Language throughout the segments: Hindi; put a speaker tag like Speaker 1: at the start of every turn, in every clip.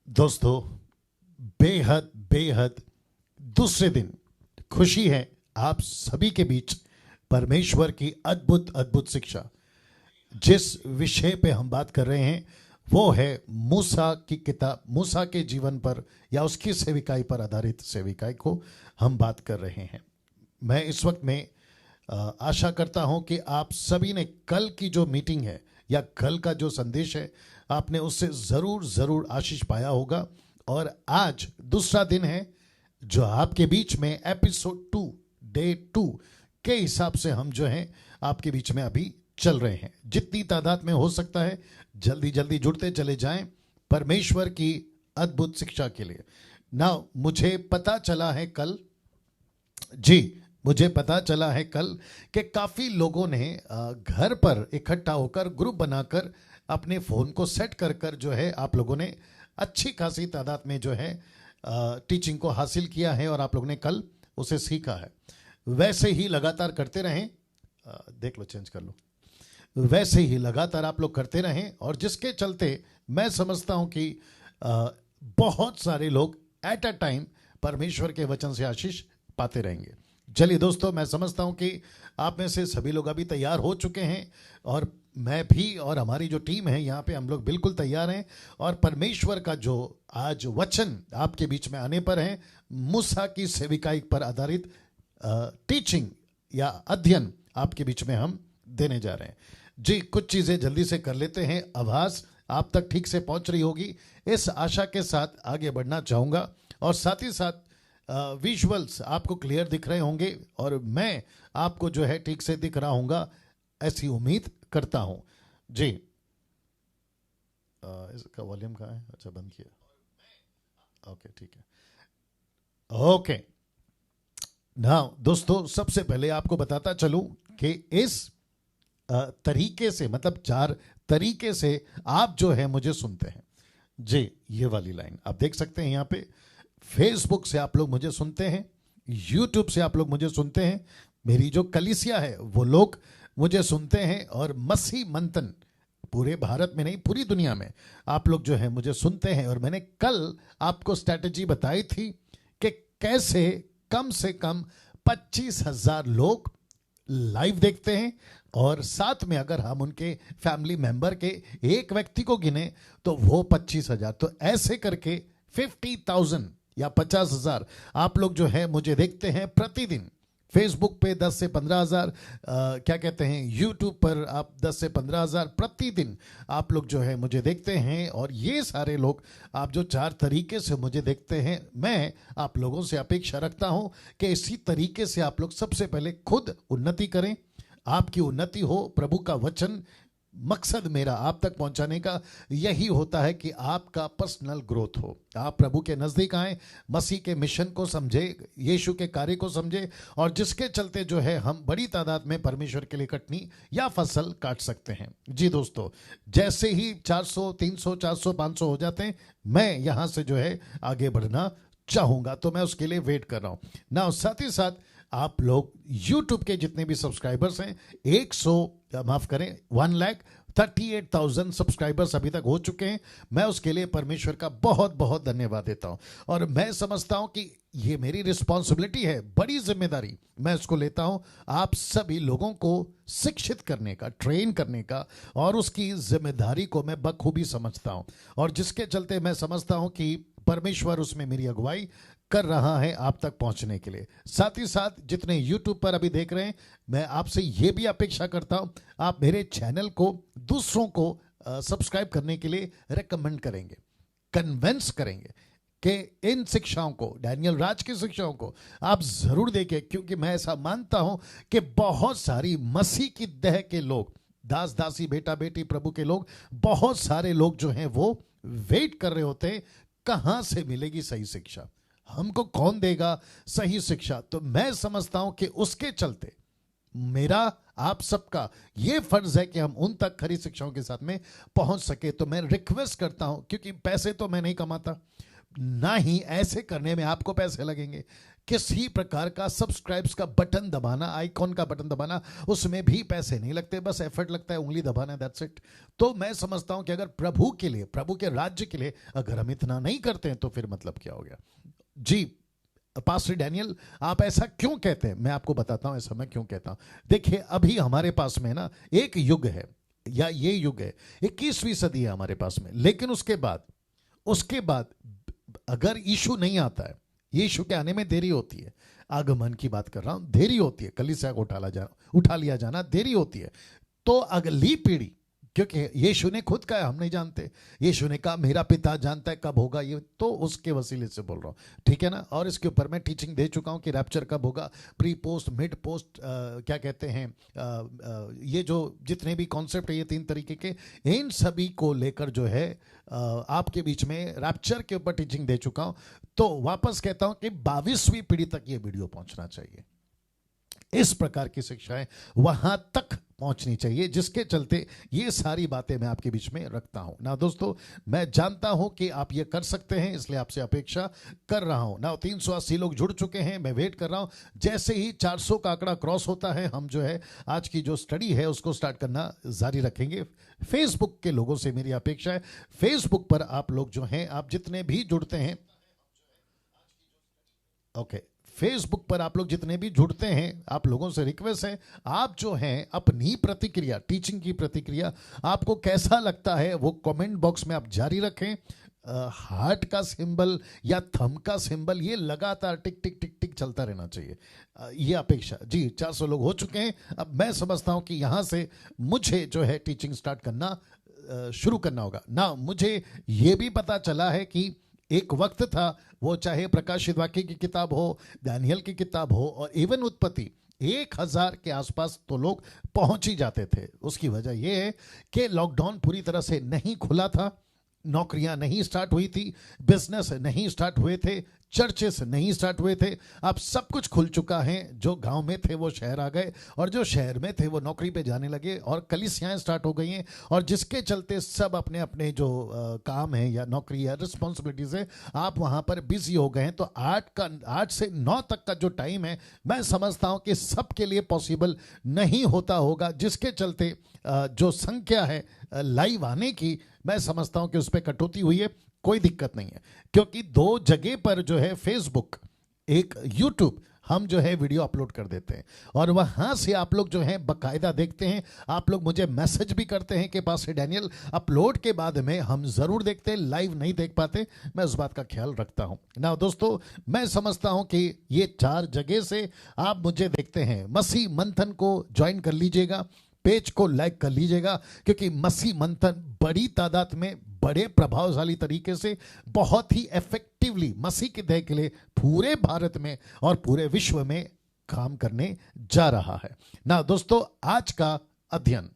Speaker 1: दोस्तों, बेहद बेहद दूसरे दिन खुशी है आप सभी के बीच परमेश्वर की अद्भुत अद्भुत शिक्षा। जिस विषय पे हम बात कर रहे हैं वो है मूसा की किताब, मूसा के जीवन पर या उसकी सेविकाई पर आधारित सेविकाई को हम बात कर रहे हैं। मैं इस वक्त में आशा करता हूं कि आप सभी ने कल की जो मीटिंग है या कल का जो संदेश है आपने उससे ज़रूर ज़रूर आशीष पाया होगा। और आज दूसरा दिन है जो आपके बीच में एपिसोड 2 डे 2 के हिसाब से हम जो हैं आपके बीच में अभी चल रहे हैं। जितनी तादाद में हो सकता है जल्दी जल्दी जुड़ते चले जाएं परमेश्वर की अद्भुत शिक्षा के लिए। ना मुझे पता चला है कल कि काफ़ी लोगों ने घर पर इकट्ठा होकर ग्रुप बनाकर अपने फ़ोन को सेट कर कर जो है आप लोगों ने अच्छी खासी तादाद में जो है टीचिंग को हासिल किया है और आप लोगों ने कल उसे सीखा है। वैसे ही लगातार करते रहें, देख लो चेंज कर लो, वैसे ही लगातार आप लोग करते रहें और जिसके चलते मैं समझता हूं कि बहुत सारे लोग एट अ टाइम परमेश्वर के वचन से आशीष पाते रहेंगे। चलिए दोस्तों, मैं समझता हूं कि आप में से सभी लोग अभी तैयार हो चुके हैं और मैं भी और हमारी जो टीम है यहाँ पे हम लोग बिल्कुल तैयार हैं। और परमेश्वर का जो आज वचन आपके बीच में आने पर है, मूसा की सेविकाई पर आधारित टीचिंग या अध्ययन आपके बीच में हम देने जा रहे हैं। जी, कुछ चीज़ें जल्दी से कर लेते हैं। आवाज़ आप तक ठीक से पहुंच रही होगी, इस आशा के साथ आगे बढ़ना चाहूँगा। और साथ ही साथ विजुअल्स आपको क्लियर दिख रहे होंगे और मैं आपको जो है ठीक से दिख रहा हूँगा, ऐसी उम्मीद करता हूँ। जी, इसका वॉल्यूम कहाँ है? अच्छा, बंद किया। ओके, ठीक है। ओके ना दोस्तों, सबसे पहले आपको बताता चलूं कि इस तरीके से, मतलब 4 तरीके से आप जो है मुझे सुनते हैं। जी, ये वाली लाइन आप देख सकते हैं यहाँ पे। फेसबुक से आप लोग मुझे सुनते हैं, यूट्यूब से आप लोग मुझे सुनते हैं, मेरी जो कलीसिया है वो लोग मुझे सुनते हैं और मसीह मंथन पूरे भारत में नहीं पूरी दुनिया में आप लोग जो है मुझे सुनते हैं। और मैंने कल आपको स्ट्रैटेजी बताई थी कि कैसे कम से कम 25,000 लोग लाइव देखते हैं और साथ में अगर हम उनके फैमिली मेंबर के एक व्यक्ति को गिने तो वो 25,000। तो ऐसे करके 50,000 या 50,000 आप लोग जो है मुझे देखते हैं प्रतिदिन। फेसबुक पे 10 से 15,000, क्या कहते हैं, यूट्यूब पर आप 10 से 15,000 प्रतिदिन आप लोग जो है मुझे देखते हैं। और ये सारे लोग आप जो 4 तरीके से मुझे देखते हैं, मैं आप लोगों से अपेक्षा रखता हूं कि इसी तरीके से आप लोग सबसे पहले खुद उन्नति करें। आपकी उन्नति हो, प्रभु का वचन मकसद मेरा आप तक पहुंचाने का यही होता है कि आपका पर्सनल ग्रोथ हो, आप प्रभु के नज़दीक आए, मसीह के मिशन को समझे, यीशु के कार्य को समझे और जिसके चलते जो है हम बड़ी तादाद में परमेश्वर के लिए कटनी या फसल काट सकते हैं। जी दोस्तों, जैसे ही 400, 300, 400, 500 हो जाते हैं मैं यहाँ से जो है आगे बढ़ना चाहूँगा, तो मैं उसके लिए वेट कर रहा हूँ ना। साथ ही साथ आप लोग YouTube के जितने भी सब्सक्राइबर्स हैं, 1,38,000 सब्सक्राइबर्स अभी तक हो चुके हैं। मैं उसके लिए परमेश्वर का बहुत बहुत धन्यवाद देता हूं और मैं समझता हूं कि ये मेरी रिस्पॉन्सिबिलिटी है, बड़ी जिम्मेदारी मैं इसको लेता हूं आप सभी लोगों को शिक्षित करने का, ट्रेन करने का, और उसकी जिम्मेदारी को मैं बखूबी समझता हूं और जिसके चलते मैं समझता हूं कि परमेश्वर उसमें मेरी अगुवाई कर रहा है आप तक पहुंचने के लिए। साथ ही साथ जितने YouTube पर अभी देख रहे हैं, मैं आपसे ये भी अपेक्षा करता हूं आप मेरे चैनल को दूसरों को सब्सक्राइब करने के लिए रेकमेंड करेंगे, कन्विंस करेंगे कि इन शिक्षाओं को, डैनियल राज की शिक्षाओं को आप जरूर देखें, क्योंकि मैं ऐसा मानता हूं कि बहुत सारी मसीह की देह के लोग, दास दासी, बेटा बेटी, प्रभु के लोग, बहुत सारे लोग जो हैं वो वेट कर रहे होते हैं कहां से मिलेगी सही शिक्षा, हमको कौन देगा सही शिक्षा। तो मैं समझता हूं कि उसके चलते मेरा आप सबका ये फर्ज है कि हम उन तक खरी शिक्षाओं के साथ में पहुंच सके। तो मैं रिक्वेस्ट करता हूं, क्योंकि पैसे तो मैं नहीं कमाता, ना ही ऐसे करने में आपको पैसे लगेंगे, किसी प्रकार का सब्सक्राइब्स का बटन दबाना, आइकॉन का बटन दबाना, उसमें भी पैसे नहीं लगते, बस एफर्ट लगता है, उंगली दबाना, दैट्स इट। तो मैं समझता हूं कि अगर प्रभु के लिए, प्रभु के राज्य के लिए अगर हम इतना नहीं करते हैं तो फिर मतलब क्या हो गया। जी पास्टर डैनियल, आप ऐसा क्यों कहते हैं? मैं आपको बताता हूं ऐसा मैं क्यों कहता हूं। देखिए अभी हमारे पास में ना एक युग है, या ये युग है, 21वीं सदी है हमारे पास में, लेकिन उसके बाद अगर यीशु नहीं आता है, यीशु के आने में देरी होती है, आगमन की बात कर रहा हूं, देरी होती है, कलीसिया को उठा लिया जाना देरी होती है, तो अगली पीढ़ी, क्योंकि यीशु ने खुद कहा हम नहीं जानते, यीशु ने कहा मेरा पिता जानता है कब होगा ये, तो उसके वसीले से बोल रहा हूं, ठीक है ना। और इसके ऊपर मैं टीचिंग दे चुका हूं कि रैप्चर कब होगा, प्री पोस्ट, मिड पोस्ट, क्या कहते हैं, ये जो जितने भी कॉन्सेप्ट है ये 3 तरीके के, इन सभी को लेकर जो है आपके बीच में रैप्चर के ऊपर टीचिंग दे चुका हूं। तो वापस कहता हूं कि 22वीं पीढ़ी तक ये वीडियो पहुंचना चाहिए, इस प्रकार की शिक्षाएं वहां तक पहुंचनी चाहिए, जिसके चलते ये सारी बातें मैं आपके बीच में रखता हूं ना। दोस्तों मैं जानता हूं कि आप ये कर सकते हैं, इसलिए आपसे अपेक्षा कर रहा हूं ना। 380 लोग जुड़ चुके हैं, मैं वेट कर रहा हूं, जैसे ही 400 का आंकड़ा क्रॉस होता है हम जो है आज की जो स्टडी है उसको स्टार्ट करना जारी रखेंगे। फेसबुक के लोगों से मेरी अपेक्षा है, फेसबुक पर आप लोग जो हैं, आप जितने भी जुड़ते हैं, ओके, फेसबुक पर आप लोग जितने भी जुड़ते हैं, आप लोगों से रिक्वेस्ट है, आप जो हैं अपनी प्रतिक्रिया, टीचिंग की प्रतिक्रिया, आपको कैसा लगता है वो कमेंट बॉक्स में आप जारी रखें। हार्ट का सिंबल या थंब का सिंबल ये लगातार टिक टिक टिक टिक चलता रहना चाहिए, ये अपेक्षा। जी 400 लोग हो चुके हैं, अब मैं समझता हूं कि यहां से मुझे जो है टीचिंग स्टार्ट करना शुरू करना होगा ना। मुझे ये भी पता चला है कि एक वक्त था, वो चाहे प्रकाशित वाक्य की किताब हो, दानियल की किताब हो, और इवन उत्पत्ति, 1000 के आसपास तो लोग पहुंच ही जाते थे। उसकी वजह यह है कि लॉकडाउन पूरी तरह से नहीं खुला था, नौकरियां नहीं स्टार्ट हुई थी, बिजनेस नहीं स्टार्ट हुए थे, चर्चेस नहीं स्टार्ट हुए थे। अब सब कुछ खुल चुका है, जो गांव में थे वो शहर आ गए, और जो शहर में थे वो नौकरी पे जाने लगे, और कलीसियाएं स्टार्ट हो गई हैं, और जिसके चलते सब अपने अपने जो काम है या नौकरी या रिस्पॉन्सिबिलिटीज है, आप वहां पर बिजी हो गए हैं। तो 8 से 9 तक का जो टाइम है, मैं समझता हूं कि सबके लिए पॉसिबल नहीं होता होगा, जिसके चलते जो संख्या है लाइव आने की, मैं समझता हूं कि उस पर कटौती हुई है। कोई दिक्कत नहीं है, क्योंकि 2 जगह पर जो है, फेसबुक, एक यूट्यूब, हम जो है वीडियो अपलोड कर देते हैं, और वहां से आप लोग जो है बकायदा देखते हैं। आप लोग मुझे मैसेज भी करते हैं कि पास्टर डैनियल अपलोड के बाद में हम जरूर देखते हैं, लाइव नहीं देख पाते, मैं उस बात का ख्याल रखता हूं ना। दोस्तों मैं समझता हूं कि ये 4 जगह से आप मुझे देखते हैं। मसीह मंथन को ज्वाइन कर लीजिएगा, पेज को लाइक कर लीजिएगा, क्योंकि मसीह मंथन बड़ी तादाद में, बड़े प्रभावशाली तरीके से, बहुत ही इफेक्टिवली मसीह के देह के लिए पूरे भारत में और पूरे विश्व में काम करने जा रहा है ना। दोस्तों आज का अध्ययन,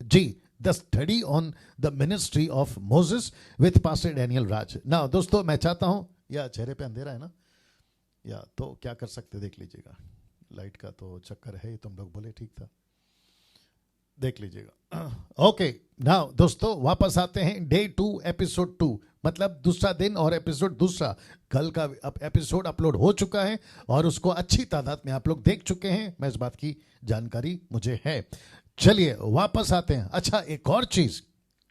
Speaker 1: जी, the study on the ministry of Moses with pastor Daniel Raj ना। दोस्तों मैं चाहता हूं, या चेहरे पे अंधेरा है ना, या तो क्या कर सकते देख लीजिएगा, लाइट का तो चक्कर है, तुम लोग बोले ठीक था, देख लीजिएगा। ओके नाउ दोस्तों वापस आते हैं डे 2 एपिसोड 2, मतलब दूसरा दिन और एपिसोड दूसरा। कल का एपिसोड अपलोड हो चुका है और उसको अच्छी तादाद में आप लोग देख चुके हैं, मैं इस बात की जानकारी मुझे है। चलिए वापस आते हैं। अच्छा एक और चीज,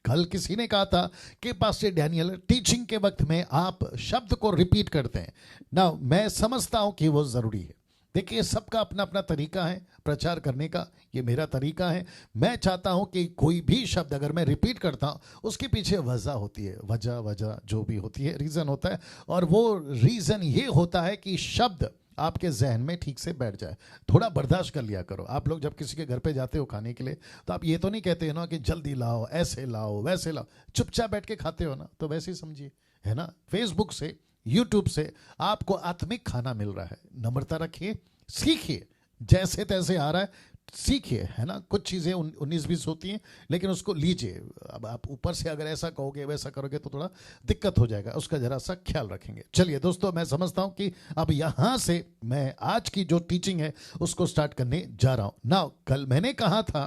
Speaker 1: कल किसी ने कहा था कि पास्टर डैनियल टीचिंग के वक्त में आप शब्द को रिपीट करते हैं ना। मैं समझता हूं कि वो जरूरी है। देखिए सबका अपना अपना तरीका है प्रचार करने का, ये मेरा तरीका है। मैं चाहता हूं कि कोई भी शब्द अगर मैं रिपीट करता हूं, उसके पीछे वजह होती है, वजह जो भी होती है, रीज़न होता है, और वो रीज़न ये होता है कि शब्द आपके जहन में ठीक से बैठ जाए। थोड़ा बर्दाश्त कर लिया करो। आप लोग जब किसी के घर पे जाते हो खाने के लिए, तो आप ये तो नहीं कहते हो ना कि जल्दी लाओ, ऐसे लाओ, वैसे लाओ, चुपचाप बैठ के खाते हो ना, तो वैसे ही समझिए, है ना। फेसबुक से, यूट्यूब से आपको आत्मिक खाना मिल रहा है। नम्रता रखिए, सीखिए, जैसे तैसे आ रहा है सीखिए, है ना। कुछ चीज़ें 19-20 होती हैं, लेकिन उसको लीजिए। अब आप ऊपर से अगर ऐसा कहोगे वैसा करोगे तो थोड़ा दिक्कत हो जाएगा, उसका जरा सा ख्याल रखेंगे। चलिए दोस्तों मैं समझता हूं कि अब यहां से मैं आज की जो टीचिंग है उसको स्टार्ट करने जा रहा हूं ना। कल मैंने कहा था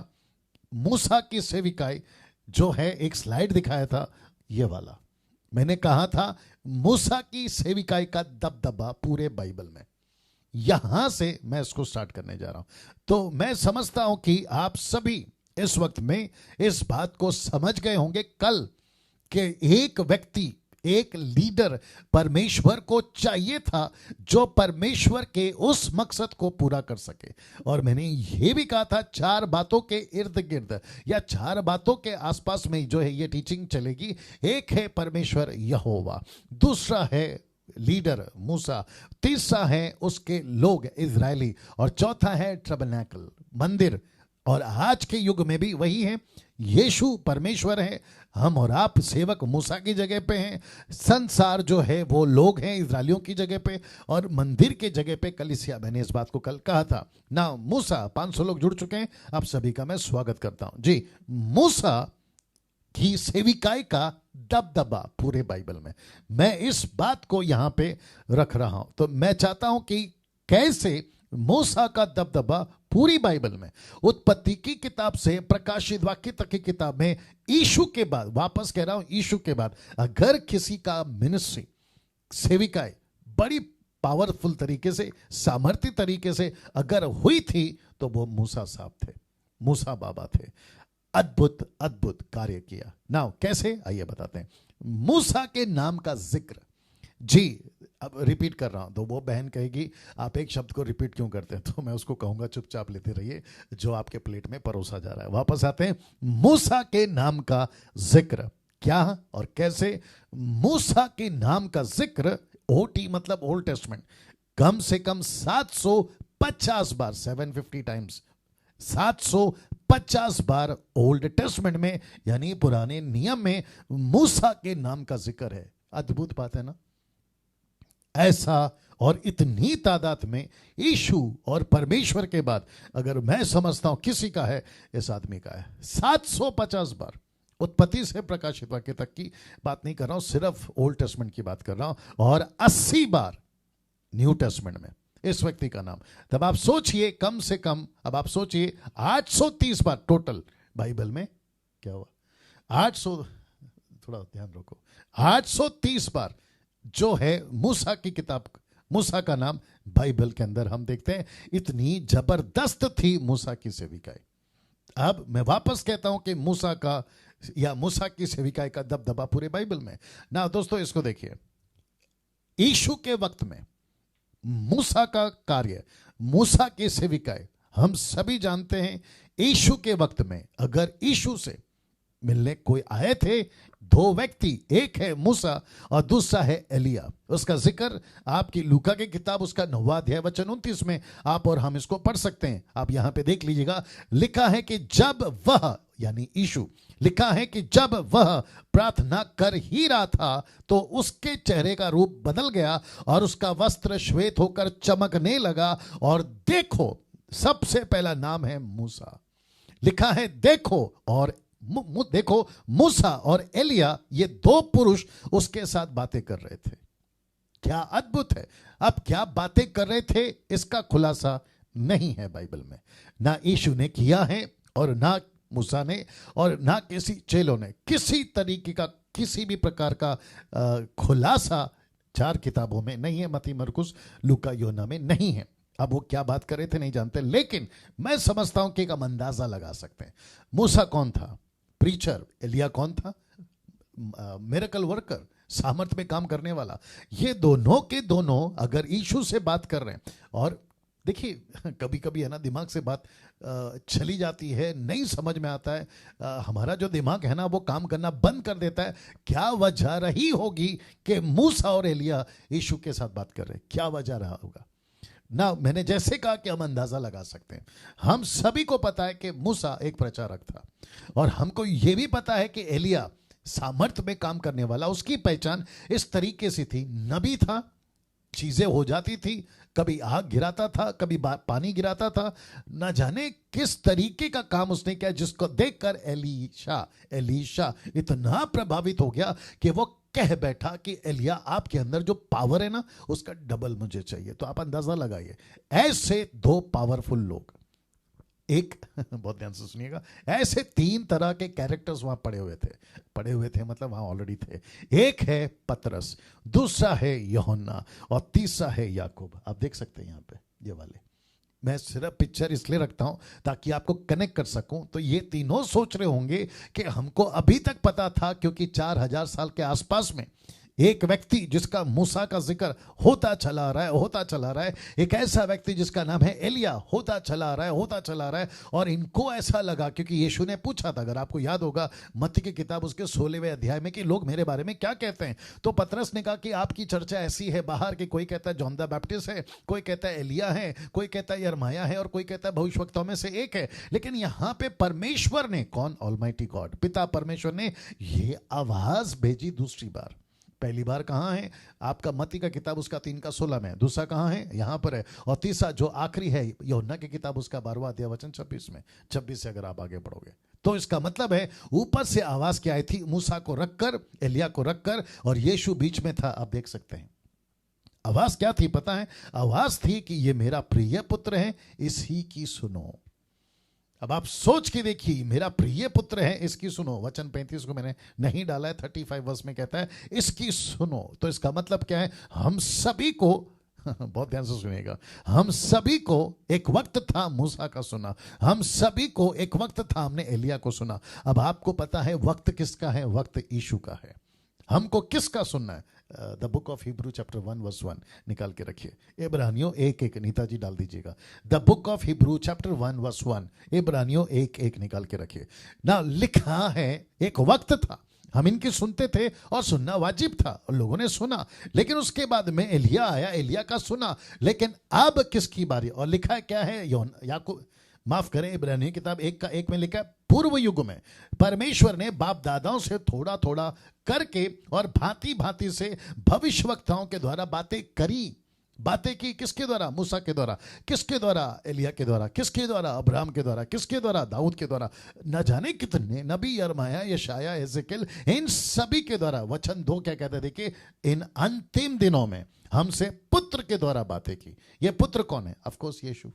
Speaker 1: मूसा की सेविकाई जो है, एक स्लाइड दिखाया था ये वाला, मैंने कहा था मूसा की सेविकाई का दबदबा पूरे बाइबल में, यहां से मैं इसको स्टार्ट करने जा रहा हूं। तो मैं समझता हूं कि आप सभी इस वक्त में इस बात को समझ गए होंगे कल कि एक व्यक्ति, एक लीडर परमेश्वर को चाहिए था जो परमेश्वर के उस मकसद को पूरा कर सके। और मैंने यह भी कहा था 4 बातों के इर्द गिर्द या 4 बातों के आसपास में जो है ये टीचिंग चलेगी। एक है परमेश्वर यहोवा, दूसरा है लीडर मूसा, तीसरा है उसके लोग इजरायली, और चौथा है टैबरनेकल मंदिर। और आज के युग में भी वही है, यीशु परमेश्वर है, हम और आप सेवक मूसा की जगह पे हैं, संसार जो है वो लोग हैं इजरायलियों की जगह पे, और मंदिर की जगह पे कलीसिया। मैंने इस बात को कल कहा था ना। मूसा 500 लोग जुड़ चुके हैं, आप सभी का मैं स्वागत करता हूं जी। मूसा की सेविकाई का दबदबा पूरे बाइबल में, मैं इस बात को यहां पे रख रहा हूं। तो मैं चाहता हूं कि कैसे मूसा का दबदबा पूरी बाइबल में, उत्पत्ति की किताब से प्रकाशित वाक्य तक की किताब में, यीशु के बाद, वापस कह रहा हूं यीशु के बाद, अगर किसी का मिनिस्ट्री सेविकाई बड़ी पावरफुल तरीके से, सामर्थ्य तरीके से अगर हुई थी तो वो मूसा साहब थे, मूसा बाबा थे। अद्भुत अद्भुत कार्य किया। नाउ कैसे, आइए बताते हैं। मूसा के नाम का जिक्र, जी अब रिपीट कर रहा हूं तो वो बहन कहेगी आप एक शब्द को रिपीट क्यों करते हैं, तो मैं उसको कहूंगा चुपचाप लेते रहिए जो आपके प्लेट में परोसा जा रहा है। वापस आते हैं, मूसा के नाम का जिक्र क्या और कैसे। मूसा के नाम का जिक्र, ओटी मतलब ओल्ड टेस्टमेंट, कम से कम 750 बार, 750 टाइम्स, 750 बार ओल्ड टेस्टमेंट में यानी पुराने नियम में मूसा के नाम का जिक्र है। अद्भुत बात है ना। ऐसा और इतनी तादाद में यीशु और परमेश्वर के बाद अगर मैं समझता हूं किसी का है, इस आदमी का है। 750 बार, उत्पत्ति से प्रकाशित वाक्य तक की बात नहीं कर रहा हूं, सिर्फ ओल्ड टेस्टमेंट की बात कर रहा हूं, और 80 बार न्यू टेस्टमेंट में इस व्यक्ति का नाम। तब आप सोचिए, कम से कम अब आप सोचिए 830 बार टोटल बाइबल में क्या हुआ, 800, थोड़ा ध्यान रखो, 830 बार जो है मूसा की किताब, मूसा का नाम बाइबल के अंदर हम देखते हैं। इतनी जबरदस्त थी मूसा की सेविकाई। अब मैं वापस कहता हूं कि मूसा का या मूसा की सेविकाई का दबदबा पूरे बाइबल में ना। दोस्तों इसको देखिए, यीशु के वक्त में मूसा का कार्य, मूसा की सेविकाई, हम सभी जानते हैं। यीशु के वक्त में अगर यीशु से मिलने कोई आए थे 2 व्यक्ति, एक है मूसा और दूसरा है एलिया। उसका जिक्र आपकी लूका की किताब उसका 9वां अध्याय वचन 29 में आप और हम इसको पढ़ सकते हैं। आप यहां पे देख लीजिएगा, लिखा है कि जब वह, यानी यीशु, लिखा है कि जब वह प्रार्थना कर ही रहा था तो उसके चेहरे का रूप बदल गया और उसका वस्त्र श्वेत होकर चमकने लगा, और देखो, सबसे पहला नाम है मूसा। लिखा है देखो, और देखो मूसा और एलिया, ये 2 पुरुष उसके साथ बातें कर रहे थे। क्या अद्भुत है। अब क्या बातें कर रहे थे इसका खुलासा नहीं है बाइबल में, ना यीशु ने किया है और ना मूसा ने और ना किसी चेलों ने। किसी तरीके का, किसी भी प्रकार का खुलासा 4 किताबों में नहीं है, मत्ती मरकुस लूका योना में नहीं है। अब वो क्या बात कर रहे थे नहीं जानते, लेकिन मैं समझता हूं कि हम अंदाजा लगा सकते हैं। मूसा कौन था? प्रीचर। एलिया कौन था? मिरेकल वर्कर, सामर्थ्य में काम करने वाला। ये दोनों के दोनों अगर यीशु से बात कर रहे हैं, और देखिए कभी कभी है ना दिमाग से बात चली जाती है, नहीं समझ में आता है, हमारा जो दिमाग है ना वो काम करना बंद कर देता है। क्या वजह रही होगी कि मूसा और एलिया यीशु के साथ बात कर रहे हैं? क्या वजह रहा होगा ना? मैंने जैसे कहा कि हम अंदाजा लगा सकते हैं। हम सभी को पता है कि मूसा एक प्रचारक था, और हमको यह भी पता है कि एलिया सामर्थ्य में काम करने वाला, उसकी पहचान इस तरीके से थी, नबी था, चीजें हो जाती थी, कभी आग गिराता था, कभी पानी गिराता था, ना जाने किस तरीके का काम उसने किया, जिसको देखकर एलीशा इतना प्रभावित हो गया कि वो कह बैठा कि एलिया आपके अंदर जो पावर है ना उसका डबल मुझे चाहिए। तो आप अंदाजा लगाइए, ऐसे 2 पावरफुल लोग एक बहुत ध्यान से सुनिएगा, ऐसे 3 तरह के कैरेक्टर्स वहां पड़े हुए थे मतलब वहां ऑलरेडी थे। एक है पतरस, दूसरा है यूहन्ना और तीसरा है याकूब। आप देख सकते हैं यहां पे ये वाले। मैं सिर्फ पिक्चर इसलिए रखता हूं ताकि आपको कनेक्ट कर सकूं। तो ये तीनों सोच रहे होंगे कि हमको अभी तक पता था, क्योंकि 4000 साल के आसपास में एक व्यक्ति जिसका मूसा का जिक्र होता चला रहा है, एक ऐसा व्यक्ति जिसका नाम है एलिया होता चला रहा है। और इनको ऐसा लगा, क्योंकि यीशु ने पूछा था, अगर आपको याद होगा मत्ती की किताब उसके 16वें अध्याय में, कि लोग मेरे बारे में क्या कहते हैं। तो पतरस ने कहा कि आपकी चर्चा ऐसी है बाहर कि कोई कहता है जॉन द बैप्टिस्ट है, कोई कहता है एलिया है, कोई कहता है यिर्मयाह है, और कोई कहता है भविष्यवक्ताओं में से एक है। लेकिन यहां पे परमेश्वर ने, कौन? ऑलमाइटी गॉड, पिता परमेश्वर ने ये आवाज भेजी दूसरी बार। पहली बार कहां है? आपका मत्ती का किताब उसका 3:16 में। दूसरा कहां है? यहां पर है। और तीसरा जो आखिरी है यूहन्ना की किताब उसका 12वां अध्याय वचन 26 में, 26 से अगर आप आगे पढ़ोगे तो इसका मतलब है ऊपर से आवाज क्या आई थी? मूसा को रखकर, एलिया को रखकर, और यीशु बीच में था। आप देख सकते हैं आवाज क्या थी पता है? आवाज थी कि ये मेरा प्रिय पुत्र है, इसी की सुनो। अब आप सोच के देखिए, मेरा प्रिय पुत्र है, इसकी सुनो। वचन 35 को मैंने नहीं डाला है, 35 वर्ष में कहता है इसकी सुनो। तो इसका मतलब क्या है? हम सभी को बहुत ध्यान से सुनिएगा, हम सभी को एक वक्त था मूसा का सुना, हम सभी को एक वक्त था हमने एलिया को सुना। अब आपको पता है वक्त किसका है? वक्त यीशु का है। हमको किसका सुनना है? The book of Hebrew chapter 1 verse 1 निकाल के रखिए। इब्रानियों 1:1 नीताजी डाल दीजिएगा। The book of Hebrew chapter 1 verse 1, इब्रानियों 1:1 निकाल के रखिए ना। लिखा है एक वक्त था हम इनकी सुनते थे और सुनना वाजिब था, और लोगों ने सुना। लेकिन उसके बाद में एलिया आया, एलिया का सुना। लेकिन अब किसकी बारी? और लिखा है क्या है? याकूब, माफ करें, इब्रानियों किताब 1:1 में लिखा है पूर्व युग में परमेश्वर ने बाप दादाओं से थोड़ा थोड़ा करके और भांति भांति से भविष्यवक्ताओं के द्वारा बातें करी। बातें की किसके द्वारा? मूसा के द्वारा। किसके द्वारा? एलिया के द्वारा। किसके द्वारा? अब्राहम के द्वारा। किसके द्वारा? दाऊद के द्वारा। न जाने कितने नबी, यिर्मयाह, यशायाह, एजेकियल, इन सभी के द्वारा। वचन 2 क्या कहता है? देखिए, इन अंतिम दिनों में हमसे पुत्र के द्वारा बातें की। ये पुत्र कौन है? ऑफ कोर्स यीशु।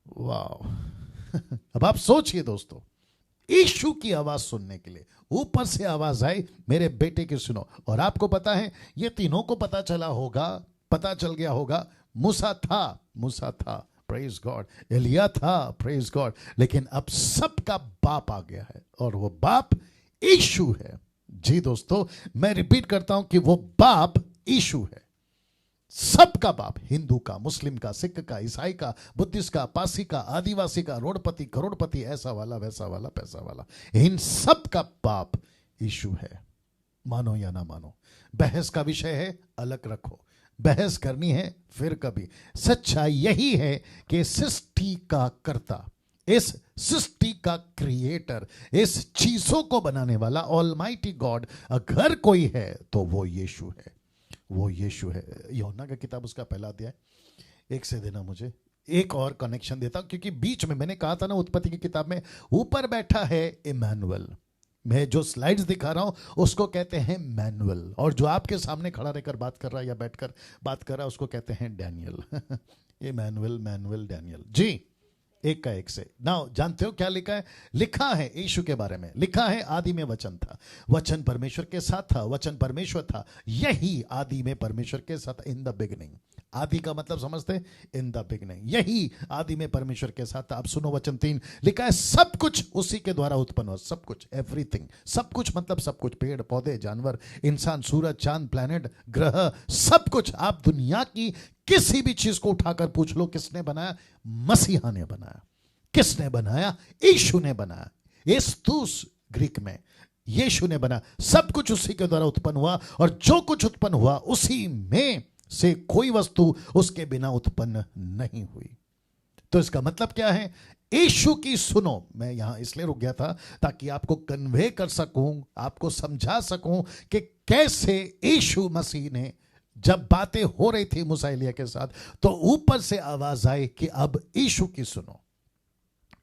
Speaker 1: वाह अब आप सोचिए दोस्तों, यीशु की आवाज सुनने के लिए ऊपर से आवाज आई, मेरे बेटे की सुनो। और आपको पता है ये तीनों को पता चल गया होगा। मूसा था, प्रेज गॉड। एलिया था, प्रेज गॉड। लेकिन अब सबका बाप आ गया है, और वो बाप यीशु है। जी दोस्तों, मैं रिपीट करता हूं कि वो बाप यीशु है। सबका बाप, हिंदू का, मुस्लिम का, सिख का, ईसाई का, बुद्धिस्ट का, पासी का, आदिवासी का, रोडपति, करोड़पति, ऐसा वाला, वैसा वाला, पैसा वाला, इन सब का बाप यीशु है। मानो या ना मानो, बहस का विषय है, अलग रखो। बहस करनी है फिर कभी। सच्चाई यही है कि सृष्टि का कर्ता, इस सृष्टि का क्रिएटर, इस चीजों को बनाने वाला ऑलमाइटी गॉड अगर कोई है तो वो यीशु है। वो यीशु है। यूहन्ना का किताब उसका 1 अध्याय 1 से देना मुझे। एक और कनेक्शन देता हूं, क्योंकि बीच में मैंने कहा था ना, उत्पत्ति की किताब में ऊपर बैठा है इमैनुअल। मैं जो स्लाइड्स दिखा रहा हूं उसको कहते हैं मैनुअल, और जो आपके सामने खड़ा रहकर बात कर रहा है या बैठकर बात कर रहा है उसको कहते हैं डैनियल। Emmanuel, Manuel, Daniel. जी, 1 का 1 से। नाउ जानते हो क्या लिखा है? लिखा है यीशु के बारे में, लिखा है आदि में वचन था, वचन परमेश्वर के साथ था, वचन परमेश्वर था, यही आदि में परमेश्वर के साथ। इन द बिगिनिंग, आदि का मतलब समझते हैं? इन द बिगिनिंग, यही आदि में परमेश्वर के साथ था। अब सुनो वचन 3, लिखा है सब कुछ उसी के द्वारा उत्पन्न हुआ। सब कुछ, एवरीथिंग, सब कुछ मतलब सब कुछ, पेड़ पौधे, जानवर, इंसान, सूरज, चांद, प्लैनेट, ग्रह, सब कुछ। आप दुनिया की किसी भी चीज को उठाकर पूछ लो किसने बनाया? मसीहा ने बनाया। किसने बनाया? यीशु ने बनाया। एस्तुस ग्रीक में, यीशु ने बनाया। सब कुछ उसी के द्वारा उत्पन्न हुआ, और जो कुछ उत्पन्न हुआ उसी में से कोई वस्तु उसके बिना उत्पन्न नहीं हुई। तो इसका मतलब क्या है? यीशु की सुनो। मैं यहां इसलिए रुक गया था ताकि आपको कन्वे कर सकूं, आपको समझा सकूं कि कैसे यीशु मसीह ने, जब बातें हो रही थी मूसा एलिया के साथ, तो ऊपर से आवाज आई कि अब यीशु की सुनो।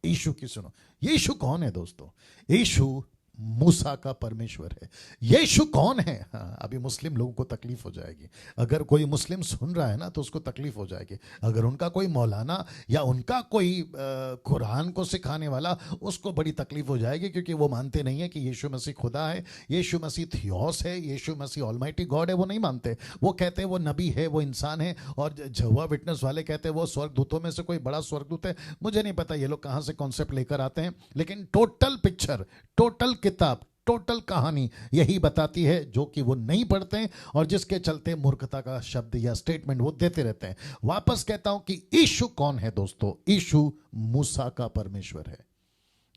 Speaker 1: यीशु की सुनो। यीशु कौन है दोस्तों? यीशु मूसा का परमेश्वर है। यीशु कौन है? हाँ, अभी मुस्लिम लोगों को तकलीफ हो जाएगी। अगर कोई मुस्लिम सुन रहा है ना तो उसको तकलीफ हो जाएगी। अगर उनका कोई मौलाना या उनका कोई कुरान को सिखाने वाला, उसको बड़ी तकलीफ हो जाएगी, क्योंकि वो मानते नहीं है कि यीशु मसीह खुदा है, यीशु मसीह थियोस है, यीशु मसीह ऑलमाइटी गॉड है। वो नहीं मानते। वो कहते हैं वो नबी है, वो इंसान है। और जहोवा विटनेस वाले कहते हैं वो स्वर्गदूतों में से कोई बड़ा स्वर्गदूत है। मुझे नहीं पता ये लोग कहाँ से कॉन्सेप्ट लेकर आते हैं, लेकिन टोटल पिक्चर, टोटल किताब, टोटल कहानी यही बताती है, जो कि वो नहीं पढ़ते हैं और जिसके चलते मूर्खता का शब्द या स्टेटमेंट वो देते रहते हैं। वापस कहता हूं कि यीशु कौन है दोस्तों? यीशु मूसा का परमेश्वर है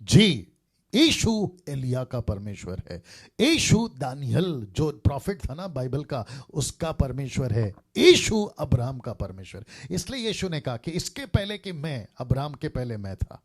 Speaker 1: जी। यीशु एलिया का परमेश्वर है। यीशु दानियल जो प्रॉफिट था ना बाइबल का, उसका परमेश्वर है। यीशु अब्राहम का परमेश्वर। इसलिए यीशु ने कहा कि इसके पहले कि मैं, अब्राहम के पहले मैं था,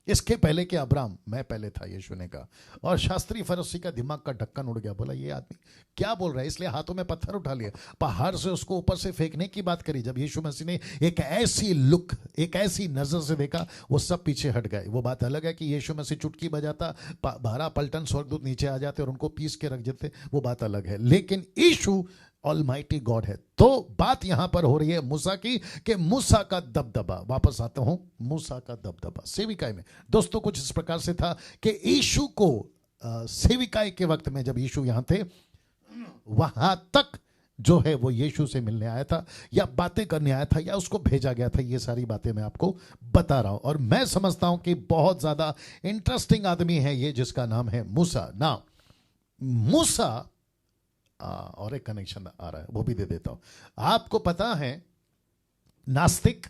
Speaker 1: इसके पहले कि अब्राहम, मैं पहले था, यीशु ने कहा। और शास्त्री फरीसी का दिमाग का ढक्कन उड़ गया। बोला ये आदमी क्या बोल रहा है? इसलिए हाथों में पत्थर उठा लिया, पहाड़ से उसको ऊपर से फेंकने की बात करी। जब यीशु मसीह ने एक ऐसी लुक, एक ऐसी नजर से देखा, वो सब पीछे हट गए। वो बात अलग है कि यीशु मसीह चुटकी बजाता, 12 पलटन स्वर्गदूत नीचे आ जाते और उनको पीस के रख देते, वो बात अलग है। लेकिन यीशु ऑलमाइटी गॉड है। तो बात यहां पर हो रही है मूसा की, कि मूसा का दबदबा, वापस आता हूं, मूसा का दबदबा सेविकाई में दोस्तों कुछ इस प्रकार से था कि यीशु को सेविकाई के वक्त में जब यीशु यहां थे, वहां तक जो है वो यीशु से मिलने आया था या बातें करने आया था या उसको भेजा गया था। ये सारी बातें मैं आपको बता रहा हूं और मैं समझता हूं कि बहुत ज्यादा इंटरेस्टिंग आदमी है ये, जिसका नाम है मूसा। ना मूसा, और एक कनेक्शन आ रहा है वो भी दे देता हूं। आपको पता है नास्तिक,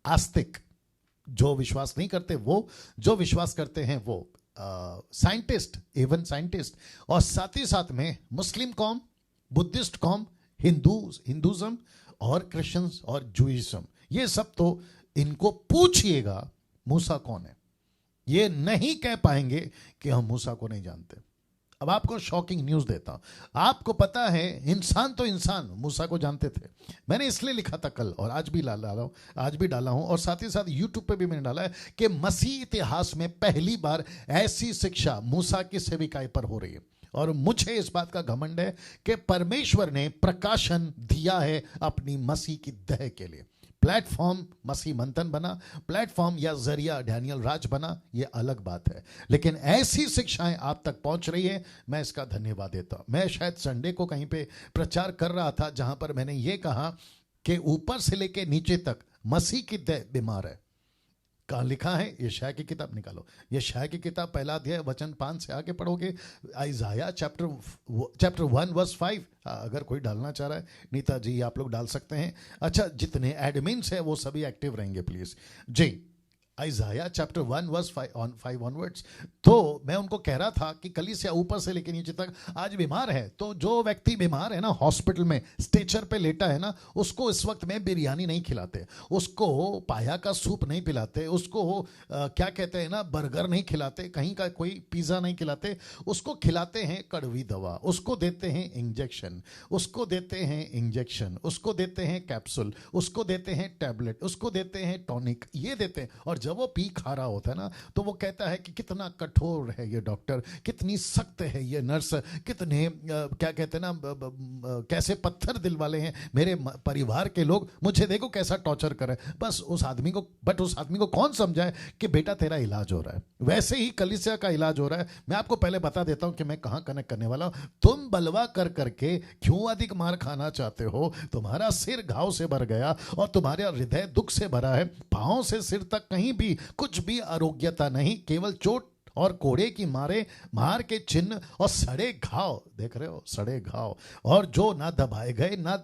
Speaker 1: आस्तिक, जो विश्वास नहीं करते वो, जो विश्वास करते हैं वो, साइंटिस्ट, इवन साइंटिस्ट, और साथ ही साथ में मुस्लिम कौम, बुद्धिस्ट कौम, हिंदुज्म और क्रिश्चियंस और जूइज्म, ये सब तो इनको पूछिएगा मूसा कौन है, ये नहीं कह पाएंगे कि हम मूसा को नहीं जानते। अब आपको शॉकिंग न्यूज देता हूं। आपको पता है इंसान तो इंसान मूसा को जानते थे। मैंने इसलिए लिखा था कल और आज भी डाला हूं और साथ ही साथ यूट्यूब पे भी मैंने डाला है कि मसीह इतिहास में पहली बार ऐसी शिक्षा मूसा की सेविकाई पर हो रही है। और मुझे इस बात का घमंड है कि परमेश्वर ने प्रकाशन दिया है अपनी मसीह की दह के लिए। प्लेटफॉर्म मसीह मंथन बना, प्लेटफॉर्म या जरिया डैनियल राज बना, ये अलग बात है, लेकिन ऐसी शिक्षाएं आप तक पहुंच रही है, मैं इसका धन्यवाद देता हूं। मैं शायद संडे को कहीं पे प्रचार कर रहा था जहां पर मैंने ये कहा कि ऊपर से लेके नीचे तक मसीह की देह बीमार है। कहाँ लिखा है? यशाया की किताब निकालो, यशाया की किताब पहला अध्याय वचन 5 से आगे पढ़ोगे, आइजाया चैप्टर 1 वर्स 5। अगर कोई डालना चाह रहा है, नीता जी आप लोग डाल सकते हैं। अच्छा, जितने एडमिन्स हैं वो सभी एक्टिव रहेंगे प्लीज जी। Isaiah chapter 1 verse 5 onwards. तो मैं उनको कह रहा था कि कलीसिया ऊपर से लेकर नीचे तक आज बीमार है। तो जो व्यक्ति बीमार है ना, हॉस्पिटल में स्ट्रेचर पे लेटा है ना, उसको इस वक्त में बिरयानी नहीं खिलाते, उसको पाया का सूप नहीं पिलाते, उसको क्या कहते हैं ना, बर्गर नहीं खिलाते, कहीं का कोई पिज्जा नहीं खिलाते, उसको खिलाते हैं कड़वी दवा, उसको देते हैं इंजेक्शन, उसको देते हैं कैप्सूल, उसको देते हैं टैबलेट, उसको देते हैं टॉनिक, ये देते हैं। और जब वो पी खा रहा होता है ना, तो वो कहता है कि कितना कठोर है ये डॉक्टर, कितनी सख्त है ये नर्स, कितने क्या कहते हैं ना, कैसे पत्थर दिल वाले हैं मेरे परिवार के लोग, मुझे देखो कैसा टॉर्चर करे। बस उस आदमी को कौन समझाए कि बेटा तेरा इलाज हो रहा है। वैसे ही कलीसिया का इलाज हो रहा है। मैं आपको पहले बता देता हूं कि मैं कहां कनेक्ट करने वाला हूं। तुम बलवा कर करके क्यों अधिक मार खाना चाहते हो? तुम्हारा सिर घाव से भर गया और तुम्हारा हृदय दुख से भरा है, पांव से सिर तक कहीं भी कुछ भी आरोग्यता नहीं, केवल चोट और कोड़े की मार के चिन्ह और सड़े घाव, देख रहे हो, सड़े घाव, और जो ना दबाए गए, ना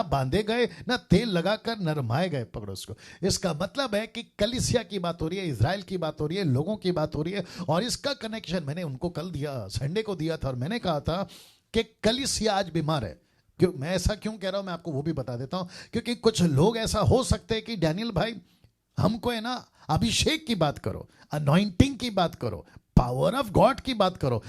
Speaker 1: बांधे गए, ना तेल लगाकर नरमाए गए। पकड़ो इसको। इसका मतलब है कि कलीसिया की बात हो रही है, इजराइल की बात हो रही है, लोगों की बात हो रही है। और इसका कनेक्शन मैंने उनको कल दिया, संडे को दिया था, और मैंने कहा था कि कलीसिया आज बीमार है। क्यों मैं ऐसा क्यों कह रहा हूं, मैं आपको वो भी बता देता हूं। क्योंकि कुछ लोग ऐसा हो सकते हैं कि डैनियल भाई हमको है ना अभिषेक की बात करो, अनॉइंटिंग की बात करो, पावर ऑफ गॉड की बात करो,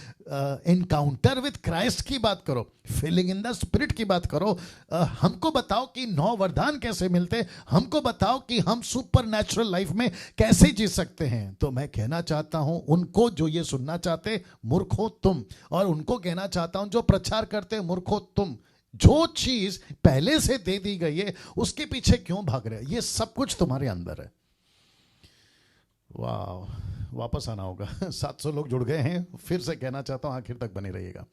Speaker 1: एनकाउंटर विद क्राइस्ट की बात करो, फीलिंग इन द स्पिरिट की बात करो। हमको बताओ कि 9 वरदान कैसे मिलते, हमको बताओ कि हम सुपर नेचुरल लाइफ में कैसे जी सकते हैं। तो मैं कहना चाहता हूं उनको जो ये सुनना चाहते, मूर्खो तुम, और उनको कहना चाहता हूं जो प्रचार करते, मूर्खो तुम। जो चीज पहले से दे दी गई है उसके पीछे क्यों भाग रहे? ये सब कुछ तुम्हारे अंदर है। वाह, वापस आना होगा। 700 लोग जुड़ गए हैं। फिर से कहना चाहता हूं, आखिर तक बने रहिएगा।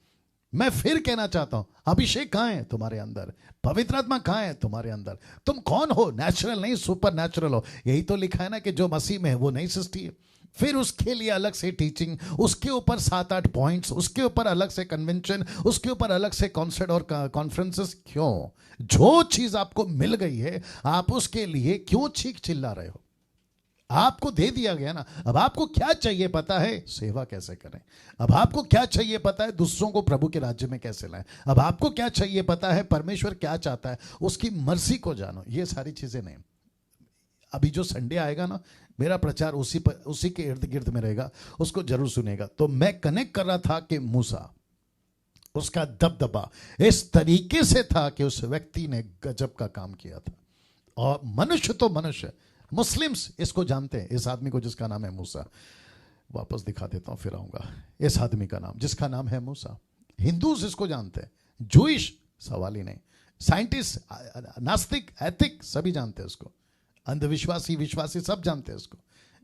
Speaker 1: मैं फिर कहना चाहता हूं, अभिषेक कहां है? तुम्हारे अंदर। पवित्र आत्मा कहां है? तुम्हारे अंदर। तुम कौन हो? नेचुरल नहीं, सुपर नेचुरल हो। यही तो लिखा है ना कि जो मसीह में है वो नई सृष्टि है। फिर उसके लिए अलग से टीचिंग, उसके ऊपर 7-8 पॉइंट्स, उसके ऊपर अलग से कन्वेंशन, उसके ऊपर अलग से कॉन्सर्ट और कॉन्फ्रेंसेस। क्यों? जो चीज आपको मिल गई है आप उसके लिए क्यों चीख चिल्ला रहे हो? आपको दे दिया गया ना। अब आपको क्या चाहिए पता है? सेवा कैसे करें। अब आपको क्या चाहिए पता है? दूसरों को प्रभु के राज्य में कैसे लाएं। अब आपको क्या चाहिए पता है? परमेश्वर क्या चाहता है, उसकी मर्जी को जानो। ये सारी चीजें नहीं। अभी जो संडे आएगा ना, मेरा प्रचार उसी के इर्द गिर्द में रहेगा, उसको जरूर सुनेगा। तो मैं कनेक्ट कर रहा था कि मूसा, उसका दबदबा इस तरीके से था कि उस व्यक्ति ने गजब का काम किया था। और मनुष्य तो मनुष्य, मुस्लिम्स इसको जानते हैं, इस आदमी को जिसका नाम है मूसा। वापस दिखा देता हूं, फिर आऊंगा। इस आदमी का नाम, जिसका नाम है मूसा, हिंदूज इसको जानते हैं, जूइश सवाल ही नहीं, साइंटिस्ट, नास्तिक, एथिक सभी जानते हैं उसको, अंधविश्वासी, विश्वासी सब जानते हैं इसको।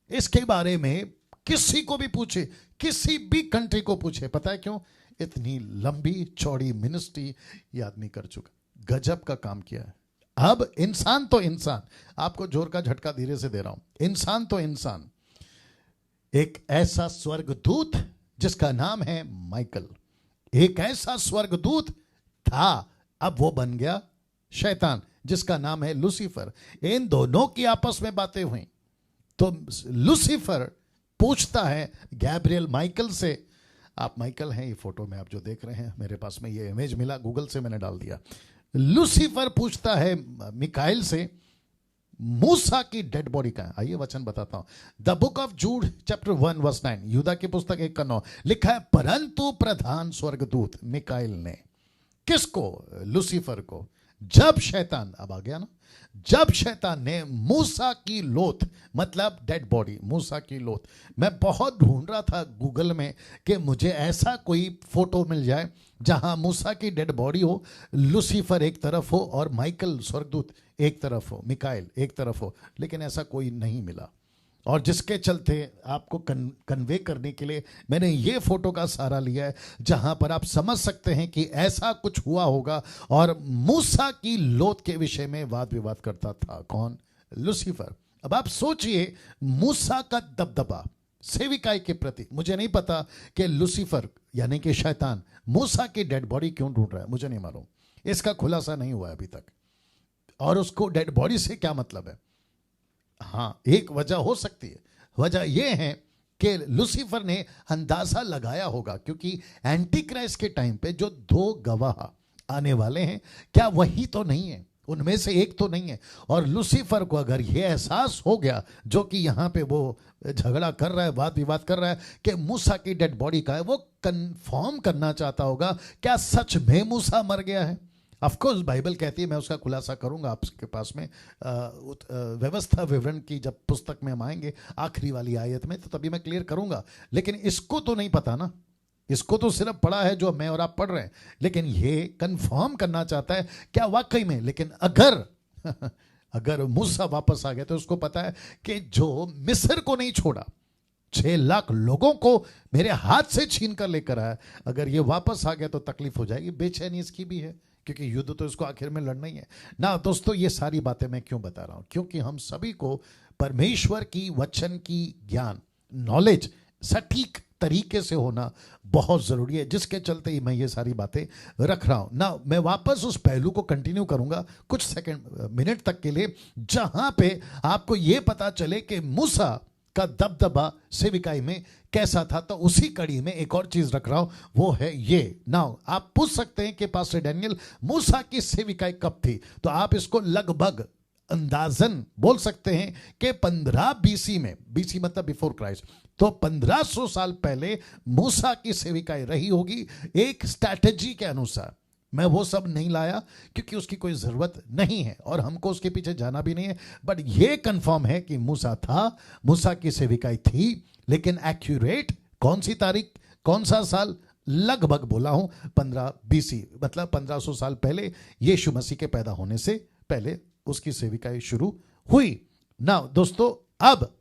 Speaker 1: इसके बारे में किसी को भी पूछे, किसी भी कंट्री को पूछे, पता है क्यों? इतनी लंबी चौड़ी मिनिस्ट्री ये आदमी कर चुका, गजब का काम किया है। अब इंसान तो इंसान, आपको जोर का झटका धीरे से दे रहा हूं, इंसान तो इंसान, एक ऐसा स्वर्गदूत जिसका नाम है माइकल, एक ऐसा स्वर्गदूत था, अब वो बन गया शैतान जिसका नाम है लूसीफर। इन दोनों की आपस में बातें हुई तो लूसीफर पूछता है गैब्रियल माइकल से, आप माइकल हैं, ये फोटो में आप जो देख रहे हैं, मेरे पास में ये इमेज मिला, गूगल से मैंने डाल दिया। लूसीफर पूछता है मिकाइल से, मूसा की डेड बॉडी का है। आइए वचन बताता हूं। The book of Jude chapter 1 verse 9, यूदा की पुस्तक 1:9 लिखा है, परंतु प्रधान स्वर्गदूत मिकाइल ने किसको? लूसीफर को। जब शैतान, अब आ गया ना, जब शैतान ने मूसा की लोथ, मतलब डेड बॉडी, मूसा की लोथ, मैं बहुत ढूंढ रहा था गूगल में कि मुझे ऐसा कोई फोटो मिल जाए जहां मूसा की डेड बॉडी हो, लूसीफर एक तरफ हो और माइकल स्वर्गदूत एक तरफ हो, मिकाइल एक तरफ हो, लेकिन ऐसा कोई नहीं मिला। और जिसके चलते आपको कन्वे करने के लिए मैंने ये फोटो का सहारा लिया है, जहां पर आप समझ सकते हैं कि ऐसा कुछ हुआ होगा। और मूसा की लोथ के विषय में वाद विवाद करता था कौन? लूसीफर। अब आप सोचिए, मूसा का दबदबा सेविकाई के प्रति, मुझे नहीं पता कि लूसीफर यानी कि शैतान मूसा की डेड बॉडी क्यों ढूंढ रहा है, मुझे नहीं मालूम, इसका खुलासा नहीं हुआ अभी तक। और उसको डेड बॉडी से क्या मतलब है? हाँ, एक वजह हो सकती है। वजह यह है कि लूसीफर ने अंदाजा लगाया होगा, क्योंकि एंटी क्राइस्ट के टाइम पे जो 2 गवाह आने वाले हैं, क्या वही तो नहीं है, उनमें से एक तो नहीं है। और लूसीफर को अगर यह एहसास हो गया, जो कि यहां पे वो झगड़ा कर रहा है, वाद विवाद कर रहा है कि मूसा की डेड बॉडी का है, वो कंफर्म करना चाहता होगा, क्या सच में मूसा मर गया है? ऑफ कोर्स बाइबल कहती है, मैं उसका खुलासा करूंगा आपके पास में व्यवस्था विवरण की जब पुस्तक में हम आएंगे आखिरी वाली आयत में, तो तभी मैं क्लियर करूंगा। लेकिन इसको तो नहीं पता ना, इसको तो सिर्फ पढ़ा है जो मैं और आप पढ़ रहे हैं, लेकिन ये कंफर्म करना चाहता है क्या वाकई में। लेकिन अगर अगर मूसा वापस आ गया तो उसको पता है कि जो मिस्र को नहीं छोड़ा, 6 लाख लोगों को मेरे हाथ से छीन कर लेकर आया, अगर ये वापस आ गया तो तकलीफ हो जाएगी। बेचैनी इसकी भी है, क्योंकि युद्ध तो इसको आखिर में लड़ना ही है ना। दोस्तों, ये सारी बातें मैं क्यों बता रहा हूं? क्योंकि हम सभी को परमेश्वर की वचन की ज्ञान, नॉलेज सटीक तरीके से होना बहुत जरूरी है, जिसके चलते ही मैं ये सारी बातें रख रहा हूं ना। मैं वापस उस पहलू को कंटिन्यू करूंगा कुछ सेकंड मिनट तक के लिए, जहां पे आपको यह पता चले कि मूसा का दबदबा सेविकाई में कैसा था। तो उसी कड़ी में एक और चीज रख रहा हूं, वो है ये। नाउ आप पूछ सकते हैं कि पास्टर डैनियल, मूसा की सेविकाई कब थी? तो आप इसको लगभग अंदाजन बोल सकते हैं कि 15 बीसी में, बीसी मतलब बिफोर क्राइस्ट, तो 1500 साल पहले मूसा की सेविकाएं रही होगी एक स्ट्रैटेजी के अनुसार। मैं वो सब नहीं लाया क्योंकि उसकी कोई जरूरत नहीं है और हमको उसके पीछे जाना भी नहीं है, बट ये कंफर्म है कि मूसा था, मूसा की सेविकाएं थी, लेकिन एक्यूरेट कौन सी तारीख, कौन सा साल, लगभग बोला हूं 15 बीसी, मतलब 1500 साल पहले, यीशु मसीह के पैदा होने से पहले उसकी सेविकाएं शुरू हुई। ना दोस्तों, अब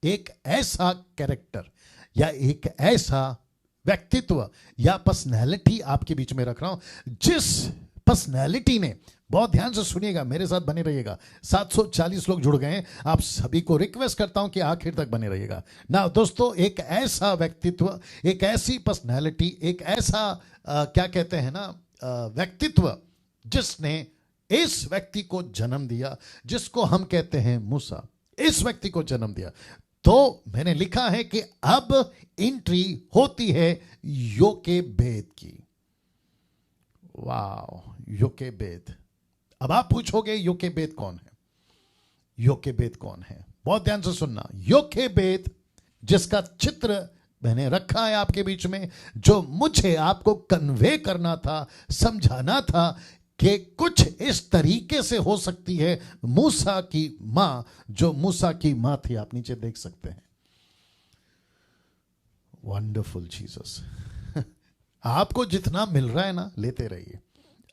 Speaker 1: एक ऐसा कैरेक्टर या एक ऐसा व्यक्तित्व या पर्सनैलिटी आपके बीच में रख रहा हूं, जिस पर्सनैलिटी ने, बहुत ध्यान से सुनिएगा, मेरे साथ बने रहिएगा, 740 लोग जुड़ गए हैं, आप सभी को रिक्वेस्ट करता हूं कि आखिर तक बने रहिएगा ना दोस्तों। एक ऐसा व्यक्तित्व, एक ऐसी पर्सनैलिटी, एक ऐसा क्या कहते हैं ना, व्यक्तित्व जिसने इस व्यक्ति को जन्म दिया, जिसको हम कहते हैं मूसा, इस व्यक्ति को जन्म दिया। तो मैंने लिखा है कि अब एंट्री होती है योकेबेद की। वाह, योकेबेद। अब आप पूछोगे योकेबेद कौन है? योकेबेद कौन है? बहुत ध्यान से सुनना। योकेबेद, जिसका चित्र मैंने रखा है आपके बीच में, जो मुझे आपको कन्वे करना था, समझाना था कि कुछ इस तरीके से हो सकती है मूसा की मां, जो मूसा की मां थी, आप नीचे देख सकते हैं। Wonderful Jesus. आपको जितना मिल रहा है ना, लेते रहिए।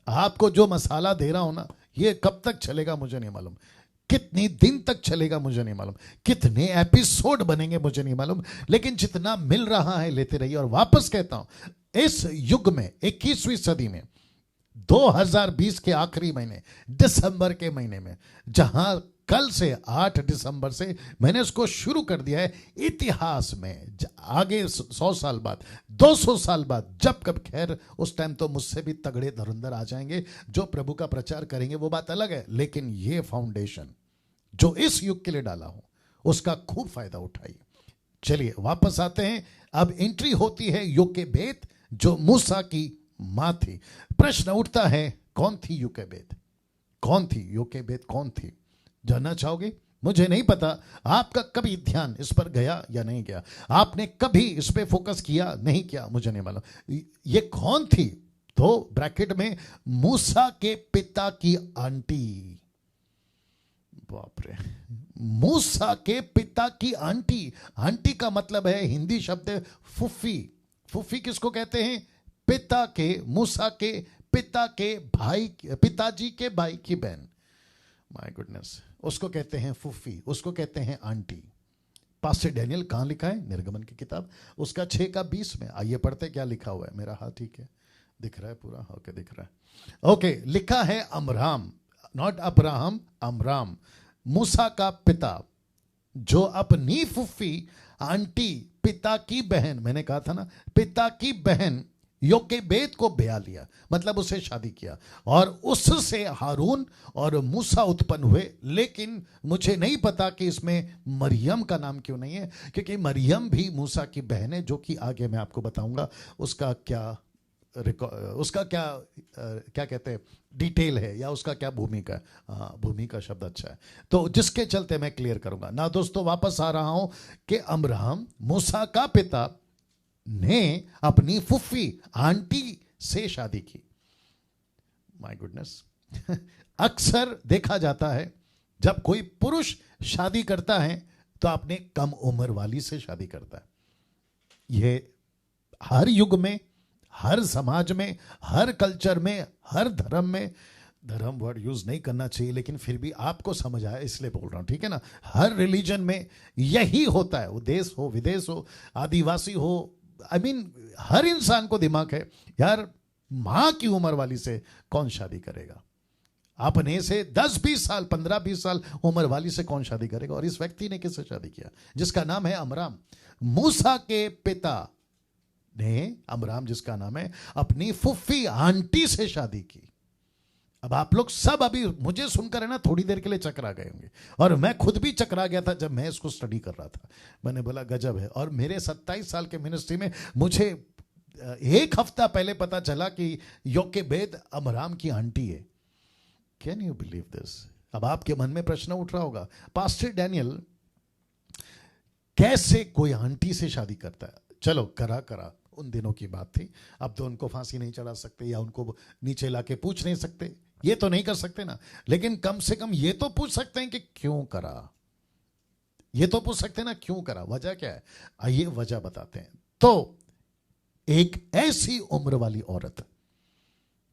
Speaker 1: आपको जो मसाला दे रहा हूं ना, ये कब तक चलेगा मुझे नहीं मालूम, कितने दिन तक चलेगा मुझे नहीं मालूम, कितने एपिसोड बनेंगे मुझे नहीं मालूम, लेकिन जितना मिल रहा है लेते रहिए। और वापस कहता हूं, इस युग में, 21वीं सदी में, 2020 के आखिरी महीने, दिसंबर के महीने में, जहां कल से 8 दिसंबर से मैंने उसको शुरू कर दिया है, इतिहास में आगे 100 साल बाद, 200 साल बाद, जब कब, खैर उस टाइम तो मुझसे भी तगड़े धुरंधर आ जाएंगे जो प्रभु का प्रचार करेंगे, वो बात अलग है, लेकिन ये फाउंडेशन जो इस युग के लिए डाला हूं, उसका खूब फायदा उठाइए। चलिए वापस आते हैं। अब एंट्री होती है योकेबेद, जो मूसा की मां थी। प्रश्न उठता है, कौन थी योकेबेद? कौन थी योकेबेद? कौन थी? जानना चाहोगे? मुझे नहीं पता आपका कभी ध्यान इस पर गया या नहीं गया, आपने कभी इस पे फोकस किया नहीं किया, मुझे नहीं मालूम ये कौन थी। तो ब्रैकेट में, मूसा के पिता की आंटी। बाप रे, मूसा के पिता की आंटी। आंटी का मतलब है हिंदी शब्द फुफी। फुफी किसको कहते हैं? पिता के, मूसा के पिता के भाई, पिताजी के भाई की बहन। माय गुडनेस, उसको कहते हैं फुफी, उसको कहते हैं आंटी। पास्टर डैनियल कहां लिखा है? निर्गमन की किताब, उसका 6:20 में। आइए पढ़ते क्या लिखा हुआ है। मेरा हाथ ठीक है, दिख रहा है पूरा? ओके, दिख रहा है। ओके, लिखा है अमराम, नॉट अब्राहम, अमराम, मूसा का पिता, जो अपनी फुफी आंटी, पिता की बहन, मैंने कहा था ना, पिता की बहन योकेबेद को ब्याह लिया, मतलब उसे शादी किया, और उससे हारून और मूसा उत्पन्न हुए। लेकिन मुझे नहीं पता कि इसमें मरियम का नाम क्यों नहीं है, क्योंकि मरियम भी मूसा की बहन है, जो कि आगे मैं आपको बताऊंगा उसका क्या क्या कहते हैं, डिटेल है, या उसका क्या भूमिका है। हाँ, भूमिका शब्द अच्छा है, तो जिसके चलते मैं क्लियर करूंगा ना। दोस्तों वापस आ रहा हूं कि अब्राहम, मूसा का पिता, ने अपनी फुफ्फी आंटी से शादी की। My goodness. अक्सर देखा जाता है जब कोई पुरुष शादी करता है तो अपने कम उम्र वाली से शादी करता है। यह हर युग में, हर समाज में, हर कल्चर में, हर धर्म में, धर्म वर्ड यूज नहीं करना चाहिए, लेकिन फिर भी आपको समझ आया इसलिए बोल रहा हूं, ठीक है ना। हर रिलीजन में यही होता है, वो देश हो, विदेश हो, आदिवासी हो, I mean, हर इंसान को दिमाग है यार, मां की उम्र वाली से कौन शादी करेगा? अपने से 10-20 साल, 15-20 साल उम्र वाली से कौन शादी करेगा? और इस व्यक्ति ने किससे शादी किया? जिसका नाम है अमराम। मूसा के पिता ने, अमराम जिसका नाम है, अपनी फुफ्फी आंटी से शादी की। अब आप लोग सब अभी मुझे सुनकर है ना, थोड़ी देर के लिए चकरा गए होंगे, और मैं खुद भी चकरा गया था जब मैं इसको स्टडी कर रहा था। मैंने बोला गजब है। और मेरे 27 साल के मिनिस्ट्री में मुझे 1 हफ्ता पहले पता चला कि योकेबेद अमराम की आंटी है। Can you believe this? अब आपके मन में प्रश्न उठ रहा होगा, पास्टर डैनियल कैसे कोई आंटी से शादी करता है? चलो करा उन दिनों की बात थी, अब तो उनको फांसी नहीं चढ़ा सकते या उनको नीचे लाके पूछ नहीं सकते, ये तो नहीं कर सकते ना, लेकिन कम से कम ये तो पूछ सकते हैं कि क्यों करा। ये तो पूछ सकते हैं ना क्यों करा, वजह क्या है? आइए वजह बताते हैं। तो एक ऐसी उम्र वाली औरत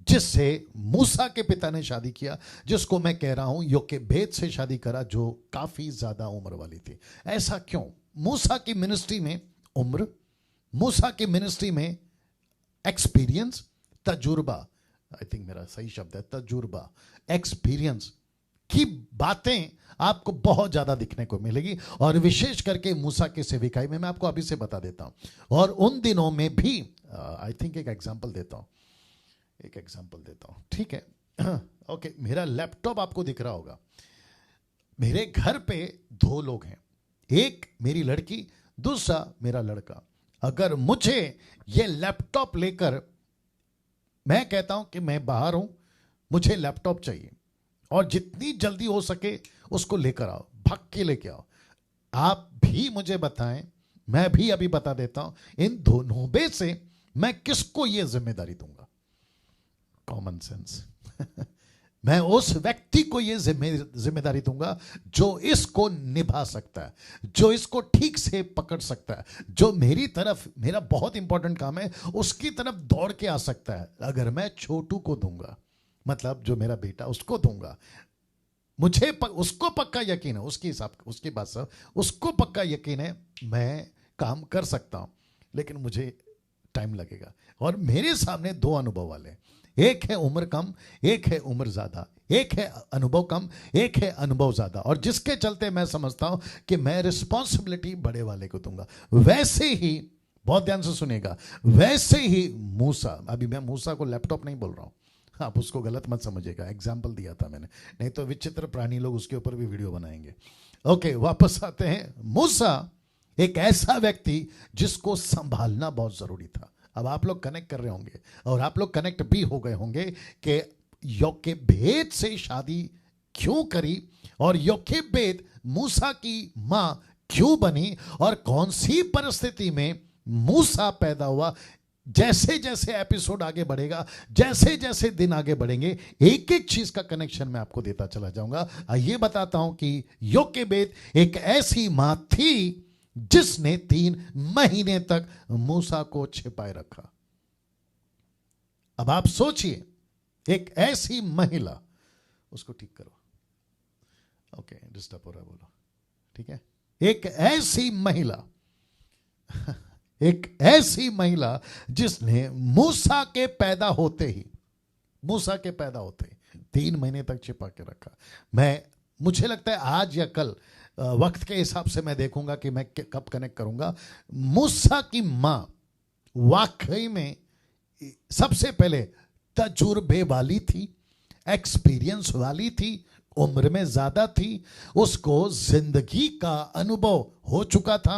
Speaker 1: जिससे मूसा के पिता ने शादी किया, जिसको मैं कह रहा हूं योकेबेद से शादी करा, जो काफी ज्यादा उम्र वाली थी। ऐसा क्यों? मूसा की मिनिस्ट्री में उम्र, मूसा की मिनिस्ट्री में एक्सपीरियंस, तजुर्बा, आई थिंक मेरा सही शब्द है तजुर्बा, एक्सपीरियंस की बातें आपको बहुत ज्यादा दिखने को मिलेगी, और विशेष करके मूसा के सेविकाई में। मैं आपको अभी से बता देता हूं। और उन दिनों में भी आई थिंक एक एग्जांपल देता हूं, ठीक है? ओके, मेरा लैपटॉप आपको दिख रहा होगा। मेरे घर पे 2 लोग हैं, एक मेरी लड़की, दूसरा मेरा लड़का। अगर मुझे ये लैपटॉप लेकर, मैं कहता हूं कि मैं बाहर हूं, मुझे लैपटॉप चाहिए, और जितनी जल्दी हो सके उसको लेकर आओ, भाग के लेके आओ। आप भी मुझे बताएं, मैं भी अभी बता देता हूं, इन दोनों में से मैं किसको ये जिम्मेदारी दूंगा? Common sense. मैं उस व्यक्ति को ये जिम्मेदारी दूंगा जो इसको निभा सकता है, जो इसको ठीक से पकड़ सकता है, जो मेरी तरफ, मेरा बहुत इंपॉर्टेंट काम है उसकी तरफ दौड़ के आ सकता है। अगर मैं छोटू को दूंगा, मतलब जो मेरा बेटा, उसको दूंगा, मुझे उसको पक्का यकीन है, उसकी बात सब, उसको पक्का यकीन है मैं काम कर सकता हूं, लेकिन मुझे टाइम लगेगा। और मेरे सामने 2 अनुभव वाले, एक है उम्र कम, एक है उम्र ज्यादा, एक है अनुभव कम, एक है अनुभव ज्यादा, और जिसके चलते मैं समझता हूं कि मैं रिस्पॉन्सिबिलिटी बड़े वाले को दूंगा। वैसे ही, बहुत ध्यान से सुनिएगा, वैसे ही मूसा, अभी मैं मूसा को लैपटॉप नहीं बोल रहा हूं, आप उसको गलत मत समझिएगा, एग्जाम्पल दिया था मैंने, नहीं तो विचित्र प्राणी लोग उसके ऊपर भी वीडियो बनाएंगे। ओके, वापस आते हैं। मूसा एक ऐसा व्यक्ति जिसको संभालना बहुत जरूरी था। अब आप लोग कनेक्ट कर रहे होंगे, और आप लोग कनेक्ट भी हो गए होंगे कि योकेबेद से शादी क्यों करी, और योकेबेद मूसा की मां क्यों बनी, और कौन सी परिस्थिति में मूसा पैदा हुआ। जैसे जैसे एपिसोड आगे बढ़ेगा, जैसे जैसे दिन आगे बढ़ेंगे, एक एक चीज का कनेक्शन मैं आपको देता चला जाऊंगा। आइए बताता हूं कि योकेबेद एक ऐसी मां थी जिसने 3 महीने तक मूसा को छिपाए रखा। अब आप सोचिए, एक ऐसी महिला, उसको ठीक करो, ओके डिस्टर्ब हो रहा है, बोलो, ठीक है? एक ऐसी महिला एक ऐसी महिला जिसने मूसा के पैदा होते ही 3 महीने तक छिपा के रखा। मुझे लगता है आज या कल, वक्त के हिसाब से मैं देखूंगा कि मैं कब कनेक्ट करूंगा। मूसा की मां वाकई में सबसे पहले तजुर्बे वाली थी, एक्सपीरियंस वाली थी, उम्र में ज्यादा थी, उसको जिंदगी का अनुभव हो चुका था,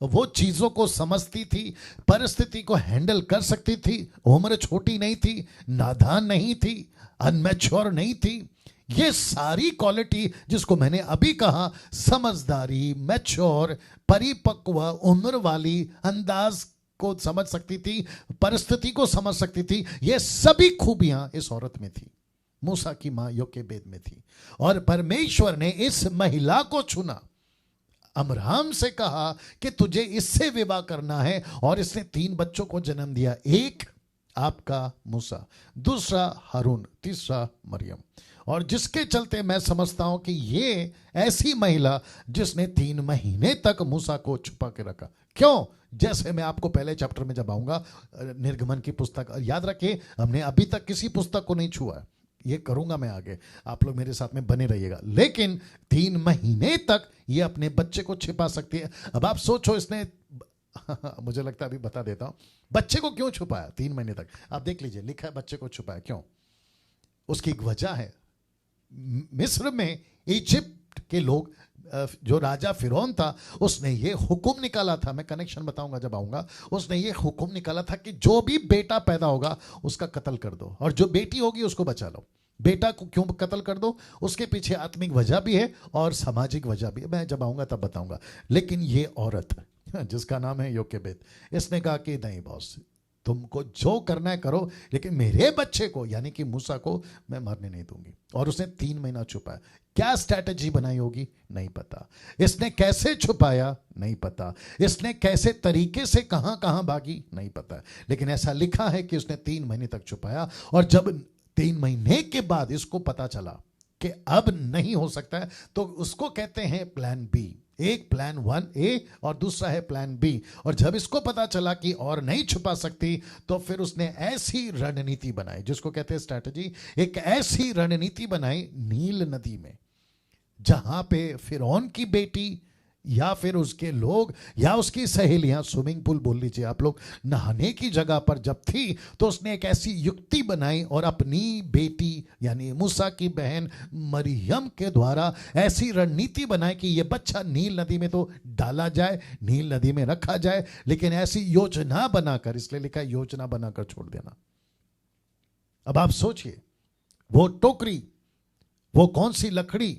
Speaker 1: वो चीजों को समझती थी, परिस्थिति को हैंडल कर सकती थी, उम्र छोटी नहीं थी, नादान नहीं थी, अनमैच्योर नहीं थी। ये सारी क्वालिटी जिसको मैंने अभी कहा, समझदारी, मैच्योर, परिपक्व उम्र वाली, अंदाज को समझ सकती थी, परिस्थिति को समझ सकती थी, ये सभी खूबियां इस औरत में थी, मूसा की मां योकेबेद में थी। और परमेश्वर ने इस महिला को चुना, अब्राहम से कहा कि तुझे इससे विवाह करना है, और इसने 3 बच्चों को जन्म दिया, एक आपका मूसा, दूसरा हारून, तीसरा मरियम। और जिसके चलते मैं समझता हूं कि ये ऐसी महिला जिसने 3 महीने तक मूसा को छुपा के रखा। क्यों? जैसे मैं आपको पहले चैप्टर में जब आऊंगा, निर्गमन की पुस्तक, याद रखिए हमने अभी तक किसी पुस्तक को नहीं छुआ है, ये करूंगा मैं आगे, आप लोग मेरे साथ में बने रहिएगा। लेकिन 3 महीने तक ये अपने बच्चे को छिपा सकती है। अब आप सोचो, इसने मुझे लगता है अभी बता देता हूं बच्चे को क्यों छुपाया 3 महीने तक। आप देख लीजिए, लिखा है बच्चे को छुपाया क्यों। उसकी एक वजह है। मिस्र में इजिप्ट के लोग, जो राजा फिरौन था, उसने ये हुक्म निकाला था, मैं कनेक्शन बताऊंगा जब आऊंगा, उसने ये हुक्म निकाला था कि जो भी बेटा पैदा होगा उसका कत्ल कर दो, और जो बेटी होगी उसको बचा लो। बेटा को क्यों कत्ल कर दो, उसके पीछे आत्मिक वजह भी है और सामाजिक वजह भी है, मैं जब आऊंगा तब बताऊंगा। लेकिन ये औरत जिसका नाम है योकेबेद, इसने कहा कि नहीं बॉस, तुमको जो करना है करो, लेकिन मेरे बच्चे को यानी कि मूसा को मैं मरने नहीं दूंगी। और उसने 3 महीना छुपाया। क्या स्ट्रैटेजी बनाई होगी नहीं पता, इसने कैसे छुपाया नहीं पता, इसने कैसे तरीके से कहां कहां भागी नहीं पता, लेकिन ऐसा लिखा है कि उसने 3 महीने तक छुपाया। और जब 3 महीने के बाद इसको पता चला कि अब नहीं हो सकता है, तो उसको कहते हैं प्लान बी। एक प्लान 1A और दूसरा है प्लान बी। और जब इसको पता चला कि और नहीं छुपा सकती, तो फिर उसने ऐसी रणनीति बनाई जिसको कहते हैं स्ट्रैटेजी। एक ऐसी रणनीति बनाई नील नदी में, जहां पे फिरौन की बेटी या फिर उसके लोग या उसकी सहेलियां, स्विमिंग पूल बोल लीजिए आप लोग, नहाने की जगह पर जब थी, तो उसने एक ऐसी युक्ति बनाई और अपनी बेटी यानी मूसा की बहन मरियम के द्वारा ऐसी रणनीति बनाई कि यह बच्चा नील नदी में तो डाला जाए, नील नदी में रखा जाए, लेकिन ऐसी योजना बनाकर, इसलिए लिखा योजना बनाकर छोड़ देना। अब आप सोचिए, वो टोकरी, वो कौन सी लकड़ी,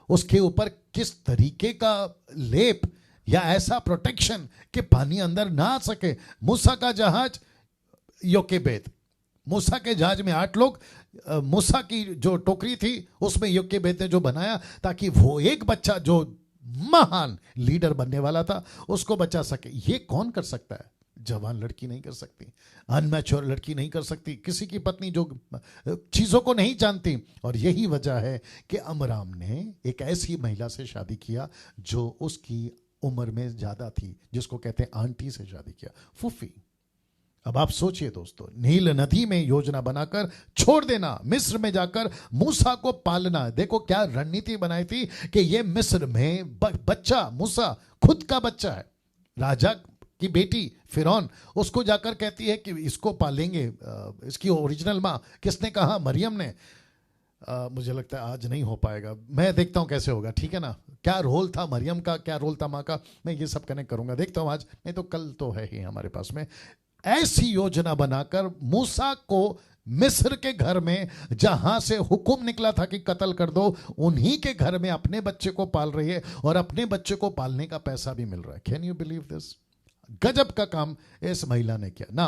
Speaker 1: उसके ऊपर किस तरीके का लेप या ऐसा प्रोटेक्शन कि पानी अंदर ना आ सके। मूसा का जहाज योकेबेद, मूसा के जहाज में 8 लोग, मूसा की जो टोकरी थी उसमें योकेबेद ने जो बनाया ताकि वो एक बच्चा जो महान लीडर बनने वाला था उसको बचा सके। ये कौन कर सकता है? जवान लड़की नहीं कर सकती, अनमैच्योर लड़की नहीं कर सकती, किसी की पत्नी जो चीजों को नहीं जानती। और यही वजह है कि अमराम ने एक ऐसी महिला से शादी किया जो उसकी उम्र में ज्यादा थी, जिसको कहते हैं आंटी से शादी किया, फूफी। अब आप सोचिए दोस्तों, नील नदी में योजना बनाकर छोड़ देना, मिस्र में जाकर मूसा को पालना। देखो क्या रणनीति बनाई थी कि ये मिस्र में बच्चा, मूसा खुद का बच्चा है, राजा की बेटी फिरौन उसको जाकर कहती है कि इसको पालेंगे। इसकी ओरिजिनल माँ किसने कहा? मरियम ने। मुझे लगता है आज नहीं हो पाएगा, मैं देखता हूं कैसे होगा, ठीक है ना। क्या रोल था मरियम का, क्या रोल था माँ का, मैं ये सब कनेक्ट करूंगा, देखता हूं आज, नहीं तो कल तो है ही हमारे पास में। ऐसी योजना बनाकर मूसा को मिस्र के घर में, जहां से हुक्म निकला था कि कत्ल कर दो, उन्हीं के घर में अपने बच्चे को पाल रही है और अपने बच्चे को पालने का पैसा भी मिल रहा है। Can you believe this? गजब का काम इस महिला ने किया ना।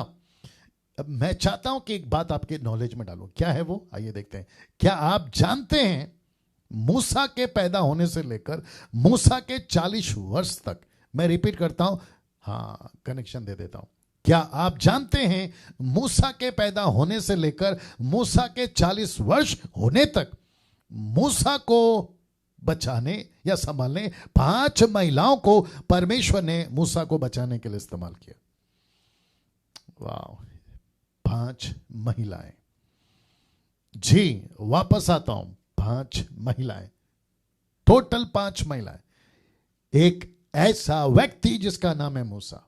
Speaker 1: अब मैं चाहता हूं कि एक बात आपके नॉलेज में डालूं, क्या है वो, आइए देखते हैं। क्या आप जानते हैं मूसा के पैदा होने से लेकर मूसा के 40 वर्ष तक, मैं रिपीट करता हूं, हां कनेक्शन दे देता हूं, क्या आप जानते हैं मूसा के पैदा होने से लेकर मूसा के 40 वर्ष होने तक मूसा को बचाने या संभालने 5 महिलाओं को परमेश्वर ने मूसा को बचाने के लिए इस्तेमाल किया। वाह, 5 महिलाएं। जी वापस आता हूं, 5 महिलाएं, टोटल 5 महिलाएं। एक ऐसा व्यक्ति जिसका नाम है मूसा।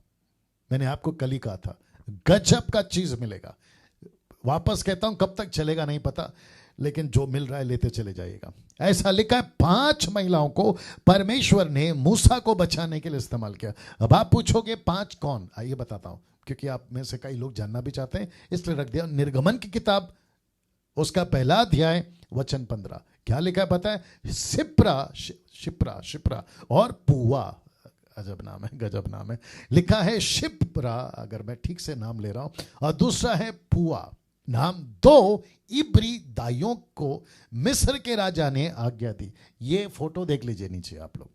Speaker 1: मैंने आपको कल ही कहा था गजब का चीज मिलेगा। वापस कहता हूं, कब तक चलेगा नहीं पता, लेकिन जो मिल रहा है लेते चले जाइएगा। ऐसा लिखा है 5 महिलाओं को परमेश्वर ने मूसा को बचाने के लिए इस्तेमाल किया। अब आप पूछोगे 5 कौन? आइए बताता हूं, क्योंकि आप में से कई लोग जानना भी चाहते हैं, इसलिए रख दिया। निर्गमन की किताब, उसका पहला अध्याय वचन 15, क्या लिखा है पता है? शिप्रा और पुआ, अजब नाम है, गजब नाम है। लिखा है शिप्रा, अगर मैं ठीक से नाम ले रहा हूं, और दूसरा है पुआ नाम 2 इब्री दाइयों को मिस्र के राजा ने आज्ञा दी। ये फोटो देख लीजिए नीचे आप लोग,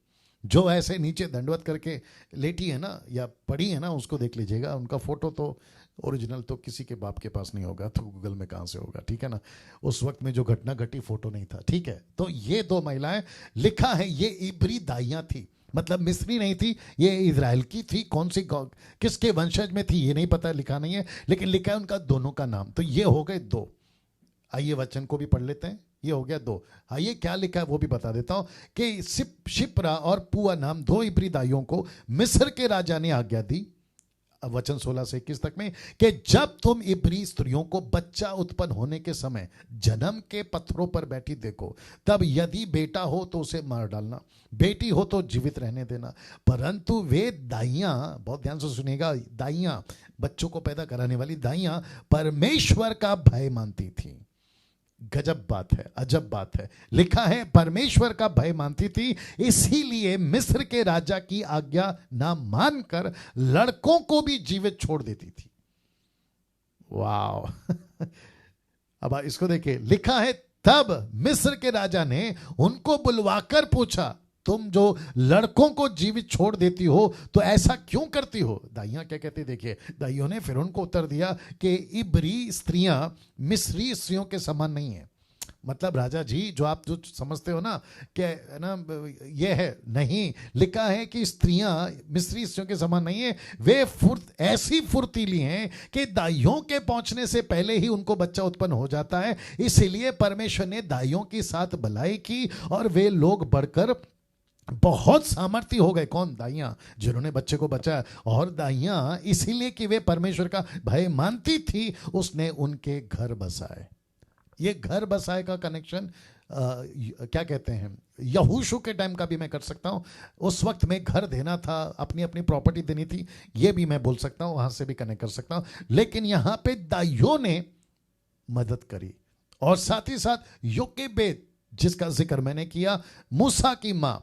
Speaker 1: जो ऐसे नीचे दंडवत करके लेटी है ना या पड़ी है ना, उसको देख लीजिएगा। उनका फोटो तो ओरिजिनल तो किसी के बाप के पास नहीं होगा, तो गूगल में कहां से होगा, ठीक है ना। उस वक्त में जो घटना घटी फोटो नहीं था, ठीक है। तो ये 2 महिलाएं, लिखा है ये इब्री दाइयां थी, मतलब मिस्री नहीं थी, ये इजराइल की थी। कौन सी किसके वंशज में थी ये नहीं पता, लिखा नहीं है, लेकिन लिखा है उनका दोनों का नाम। तो ये हो गए 2। आइए वचन को भी पढ़ लेते हैं, ये हो गया 2। आइए क्या लिखा है वो भी बता देता हूं कि शिप्रा और पुआ नाम 2 इब्री दाइयों को मिस्र के राजा ने आज्ञा दी, वचन 16 से 21 तक में, कि जब तुम इब्री स्त्रियों को बच्चा उत्पन्न होने के समय जन्म के पत्थरों पर बैठी देखो, तब यदि बेटा हो तो उसे मार डालना, बेटी हो तो जीवित रहने देना। परंतु वे दाइयां, बहुत ध्यान से सुनिएगा, दाइयां, बच्चों को पैदा कराने वाली दाइयां परमेश्वर का भय मानती थी। गजब बात है, अजब बात है। लिखा है परमेश्वर का भय मानती थी, इसीलिए मिस्र के राजा की आज्ञा ना मानकर लड़कों को भी जीवित छोड़ देती थी। वाह अब इसको देखिए, लिखा है तब मिस्र के राजा ने उनको बुलवाकर पूछा, तुम जो लड़कों को जीवित छोड़ देती हो तो ऐसा क्यों करती हो? दाइयां क्या कहती, देखिए दाइयों ने फिर उनको उत्तर दिया कि इब्री स्त्रियां मिस्री स्त्रियों के समान नहीं है। मतलब राजा जी, जो आप जो समझते हो ना कि ना ये है, नहीं, लिखा है कि स्त्रियां मिस्री स्त्रियों के समान नहीं है, वे ऐसी फुर्तीली हैं कि दाइयों के पहुंचने से पहले ही उनको बच्चा उत्पन्न हो जाता है। इसीलिए परमेश्वर ने दाइयों के साथ भलाई की और वे लोग बढ़कर बहुत सामर्थ्य हो गए। कौन? दाइयां, जिन्होंने बच्चे को बचाया। और दाइयां इसीलिए कि वे परमेश्वर का भय मानती थी, उसने उनके घर बसाए। ये घर बसाए का कनेक्शन क्या कहते हैं, यहोशू के टाइम का भी मैं कर सकता हूं। उस वक्त में घर देना था, अपनी अपनी प्रॉपर्टी देनी थी, ये भी मैं बोल सकता हूं, वहां से भी कनेक्ट कर सकता हूं। लेकिन यहां पे दाइयों ने मदद करी। और साथ ही साथ योकेबेद, जिसका जिक्र मैंने किया, मूसा की मां,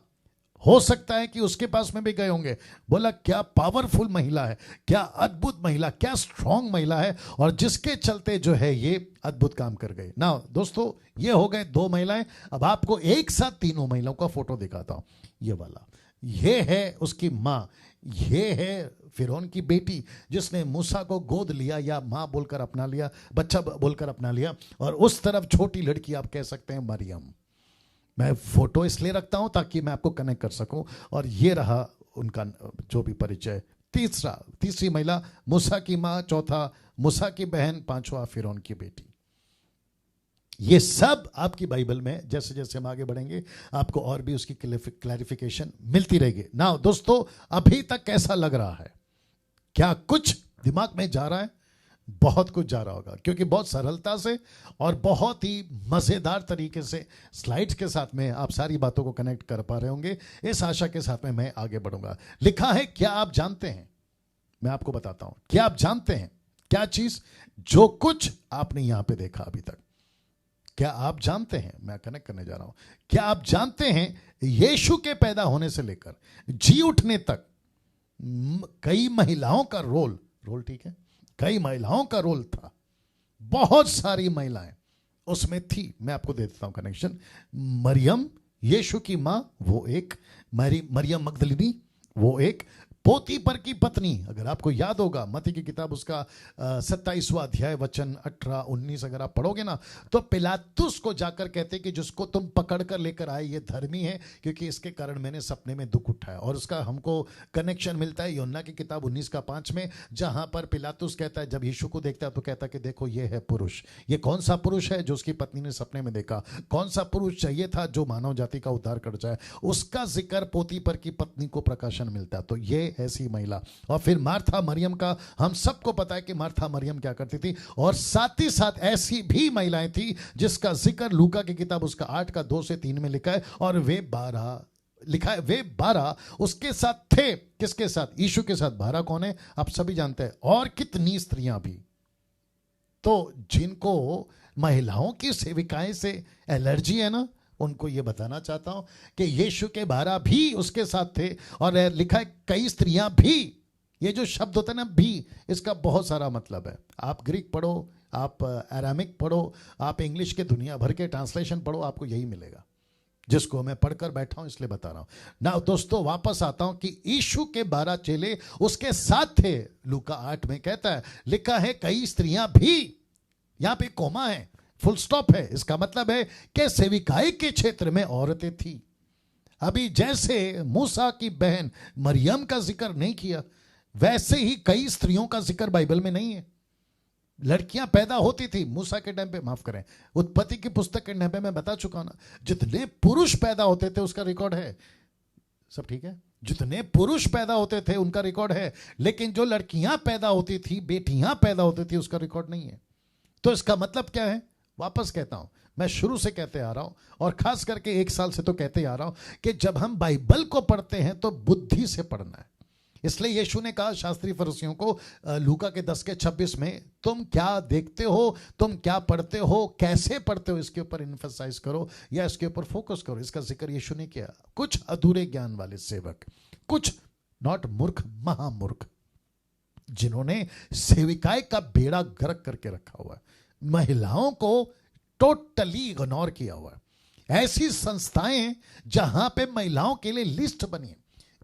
Speaker 1: हो सकता है कि उसके पास में भी गए होंगे। बोला क्या पावरफुल महिला है, क्या अद्भुत महिला, क्या स्ट्रांग महिला है, और जिसके चलते जो है ये अद्भुत काम कर गए ना। दोस्तों ये हो गए दो महिलाएं। अब आपको एक साथ तीनों महिलाओं का फोटो दिखाता हूं। ये वाला, ये है उसकी मां, ये है फिरौन की बेटी जिसने मूसा को गोद लिया या मां बोलकर अपना लिया, बच्चा बोलकर अपना लिया। और उस तरफ छोटी लड़की आप कह सकते हैं मरियम। मैं फोटो इसलिए रखता हूं ताकि मैं आपको कनेक्ट कर सकूं। और ये रहा उनका जो भी परिचय। तीसरी महिला मूसा की मां, चौथा मूसा की बहन, पांचवा फिरौन की बेटी। ये सब आपकी बाइबल में जैसे जैसे हम आगे बढ़ेंगे आपको और भी उसकी क्लैरिफिकेशन मिलती रहेगी। ना दोस्तों, अभी तक कैसा लग रहा है? क्या कुछ दिमाग में जा रहा है? बहुत कुछ जा रहा होगा, क्योंकि बहुत सरलता से और बहुत ही मजेदार तरीके से स्लाइड्स के साथ में आप सारी बातों को कनेक्ट कर पा रहे होंगे। इस आशा के साथ में मैं आगे बढ़ूंगा। लिखा है, क्या आप जानते हैं, मैं आपको बताता हूं, क्या आप जानते हैं क्या चीज, जो कुछ आपने यहां पे देखा अभी तक, क्या आप जानते हैं? मैं कनेक्ट करने जा रहा हूं। क्या आप जानते हैं यीशु के पैदा होने से लेकर जी उठने तक कई महिलाओं का रोल, ठीक है, कई महिलाओं का रोल था। बहुत सारी महिलाएं उसमें थी। मैं आपको दे देता हूं कनेक्शन। मरियम, यीशु की मां, वो एक, मरियम मगदलिनी, वो एक, पोतीपर की पत्नी, अगर आपको याद होगा मत्ती की किताब उसका 27वां अध्याय वचन 18-19 अगर आप पढ़ोगे ना, तो पिलातुस को जाकर कहते कि जिसको तुम पकड़ कर लेकर आए ये धर्मी है, क्योंकि इसके कारण मैंने सपने में दुख उठाया। और उसका हमको कनेक्शन मिलता है यूहन्ना की किताब 19:5 में, जहां पर पिलातुस कहता है, जब यीशु को देखता है तो कहता है कि देखो ये है पुरुष। ये कौन सा पुरुष है? जो उसकी पत्नी ने सपने में देखा। कौन सा पुरुष चाहिए था जो मानव जाति का उद्धार कर जाए? उसका जिक्र पोतीपर की पत्नी को प्रकाशन मिलता है। तो ये ऐसी महिला। और फिर मार्था मरियम का हम सबको पता है कि मार्था मरियम क्या करती थी। और साथ ही साथ ऐसी भी महिलाएं थी जिसका जिक्र लूका की किताब उसका 8:2-3 में लिखा है। और वे 12 लिखा है, वे 12 उसके साथ थे। किसके साथ? यीशु के साथ। 12 कौन है आप सभी जानते हैं। और कितनी स्त्रियां भी, तो जिनको महिलाओं की सेविकाएं से एलर्जी है ना, उनको ये बताना चाहता हूं कि यीशु के 12 भी उसके साथ थे। और लिखा है कई स्त्रियां भी। ये जो शब्द होता है ना, भी, इसका बहुत सारा मतलब है। आप ग्रीक पढ़ो, आप अरामिक पढ़ो, आप इंग्लिश के दुनिया भर के ट्रांसलेशन पढ़ो, आपको यही मिलेगा, जिसको मैं पढ़कर बैठा हूं इसलिए बता रहा हूं ना। दोस्तों वापस आता हूं कि यीशु के 12 चेले उसके साथ थे। लूका 8 में कहता है, लिखा है कई स्त्रियां भी, यहां पे कोमा है, फुल स्टॉप है। इसका मतलब है कि सेविकाई के क्षेत्र में औरतें थी। अभी जैसे मूसा की बहन मरियम का जिक्र नहीं किया, वैसे ही कई स्त्रियों का जिक्र बाइबल में नहीं है। लड़कियां पैदा होती थी मूसा के टाइम पे, माफ करें, उत्पत्ति की पुस्तक के टाइम पे मैं बता चुका हूं ना। जितने पुरुष पैदा होते थे उसका रिकॉर्ड है, सब ठीक है। जितने पुरुष पैदा होते थे उनका रिकॉर्ड है, लेकिन जो लड़कियां पैदा होती थी, बेटियां पैदा होती थी, उसका रिकॉर्ड नहीं है। तो इसका मतलब क्या है? वापस कहता हूं, मैं शुरू से कहते आ रहा हूं और खास करके 1 साल से तो कहते आ रहा हूं कि जब हम बाइबल को पढ़ते हैं तो बुद्धि से पढ़ना है। इसलिए यीशु ने कहा शास्त्री फरीसियों को लूका के 10:26 में, तुम क्या देखते हो, तुम क्या पढ़ते हो, कैसे पढ़ते हो, इसके ऊपर इन्फेसाइज करो या इसके ऊपर फोकस करो। इसका जिक्र यीशु ने किया। कुछ अधूरे ज्ञान वाले सेवक, कुछ नॉट मूर्ख, महामूर्ख, जिन्होंने सेविकाएं का बेड़ा गर्क करके रखा हुआ है, महिलाओं को टोटली इग्नोर किया हुआ है। ऐसी संस्थाएं जहां पे महिलाओं के लिए लिस्ट बनी है,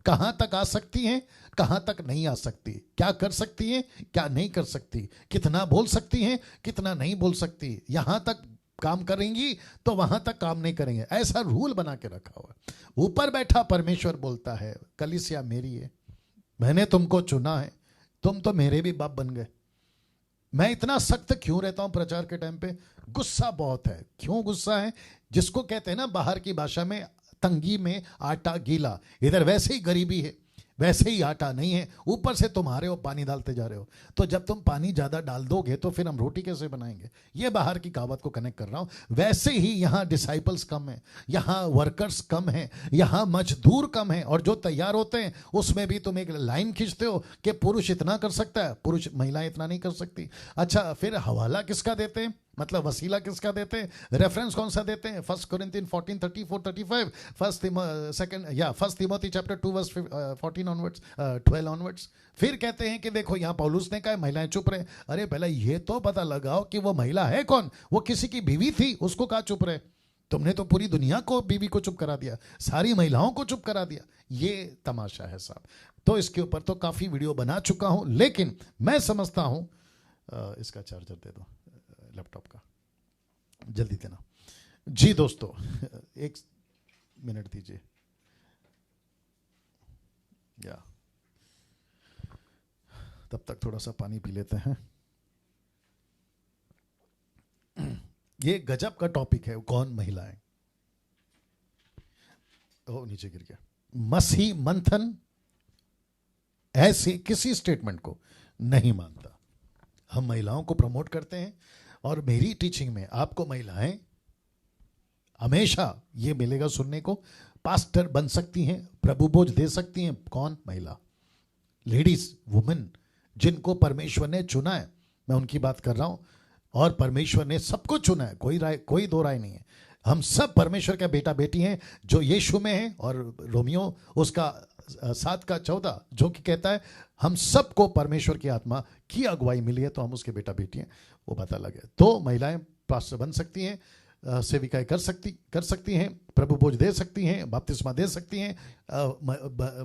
Speaker 1: कहां तक आ सकती हैं, कहां तक नहीं आ सकती, क्या कर सकती हैं, क्या नहीं कर सकती, कितना बोल सकती हैं, कितना नहीं बोल सकती, यहां तक काम करेंगी तो वहां तक काम नहीं करेंगे, ऐसा रूल बना के रखा हुआ है। ऊपर बैठा परमेश्वर बोलता है, कलीसिया मेरी है, मैंने तुमको चुना है, तुम तो मेरे भी बाप बन गए। मैं इतना सख्त क्यों रहता हूं प्रचार के टाइम पे? गुस्सा बहुत है। क्यों गुस्सा है? जिसको कहते हैं ना बाहर की भाषा में, तंगी में आटा गीला, इधर वैसे ही गरीबी है, वैसे ही आटा नहीं है, ऊपर से तुम आ रहे हो पानी डालते जा रहे हो। तो जब तुम पानी ज्यादा डाल दोगे तो फिर हम रोटी कैसे बनाएंगे? ये बाहर की कहावत को कनेक्ट कर रहा हूं। वैसे ही यहां डिसाइपल्स कम है, यहां वर्कर्स कम है, यहां मजदूर कम है, और जो तैयार होते हैं उसमें भी तुम एक लाइन खींचते हो कि पुरुष इतना कर सकता है, पुरुष महिलाएं इतना नहीं कर सकती। अच्छा, फिर हवाला किसका देते हैं, मतलब वसीला किसका देते हैं, रेफरेंस कौन सा देते हैं? 1 Corinthians 14:34-35, first Timothy chapter 2 verse 14 onwards, 12 onwards. फिर कहते हैं कि देखो यहां पौलुस ने कहा महिलाएं चुप रहे। अरे पहले ये तो पता लगाओ कि वो महिला है कौन, वो किसी की बीवी थी, उसको कहा चुप रहे? तुमने तो पूरी दुनिया को, बीवी को चुप करा दिया, सारी महिलाओं को चुप करा दिया। ये तमाशा है साहब। तो इसके ऊपर तो काफी वीडियो बना चुका हूं, लेकिन मैं समझता हूं, इसका चार्जर दे दो लैपटॉप का, जल्दी देना जी दोस्तों। 1 मिनट दीजिए। या तब तक थोड़ा सा पानी पी लेते हैं। ये गजब का टॉपिक है, कौन महिलाएं। ओ नीचे गिर गया। मसीह मंथन ऐसे किसी स्टेटमेंट को नहीं मानता। हम महिलाओं को प्रमोट करते हैं, और मेरी टीचिंग में आपको महिलाएं हमेशा ये मिलेगा सुनने को, पास्टर बन सकती हैं, प्रभु भोज दे सकती हैं। कौन? महिला, लेडीज, वुमेन, जिनको परमेश्वर ने चुना है, मैं उनकी बात कर रहा हूं। और परमेश्वर ने सबको चुना है, कोई दो राय नहीं है। हम सब परमेश्वर का बेटा बेटी हैं, जो यीशु में है। और रोमियो उसका 7:14 जो कि कहता है हम सबको परमेश्वर की आत्मा की अगुवाई मिली है, तो हम उसके बेटा बेटी हैं, वो पता लगे। तो महिलाएं पास्टर बन सकती हैं, सेविकाएं कर सकती हैं, प्रभु भोज दे सकती हैं, बपतिस्मा दे सकती हैं,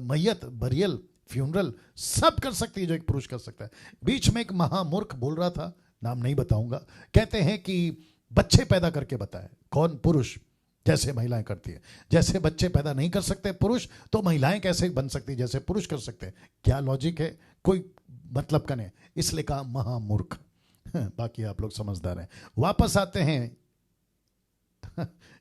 Speaker 1: मैयत, बरियल, फ्यूनरल सब कर सकती है जो एक पुरुष कर सकता है। बीच में एक महामूर्ख बोल रहा था, नाम नहीं बताऊंगा, कहते हैं कि बच्चे पैदा करके बताए। कौन? पुरुष, जैसे महिलाएं करती है। जैसे बच्चे पैदा नहीं कर सकते पुरुष, तो महिलाएं कैसे बन सकती जैसे पुरुष कर सकते हैं? क्या लॉजिक है? कोई मतलब का नहीं, इसलिए कहा महामूर्ख। बाकी आप लोग समझदार हैं। वापस आते हैं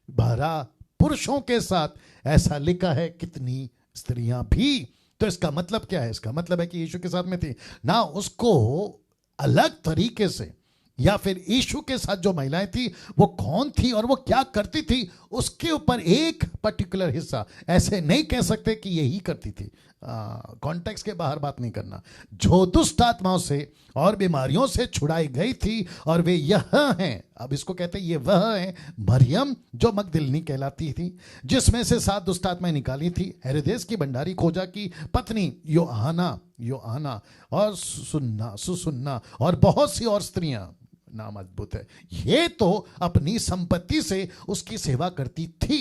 Speaker 1: 12 पुरुषों के साथ ऐसा लिखा है, कितनी स्त्रियां भी। तो इसका मतलब क्या है? इसका मतलब है कि यीशु के साथ में थी ना, उसको अलग तरीके से, या फिर यीशु के साथ जो महिलाएं थी वो कौन थी और वो क्या करती थी, उसके ऊपर एक पर्टिकुलर हिस्सा। ऐसे नहीं कह सकते कि यही करती थी, कॉन्टेक्स्ट के बाहर बात नहीं करना। जो दुष्ट आत्माओं से और बीमारियों से छुड़ाई गई थी, और वे यह हैं, अब इसको कहते हैं ये वह है, मरियम जो मगदलिनी कहलाती थी, जिसमें से 7 दुष्ट आत्माएं निकाली थी, हेरोदेस की भंडारी खोजा की पत्नी योआना और सुसन्ना और बहुत सी और स्त्रियां। नाम अद्भुत है। ये तो अपनी संपत्ति से उसकी सेवा करती थी।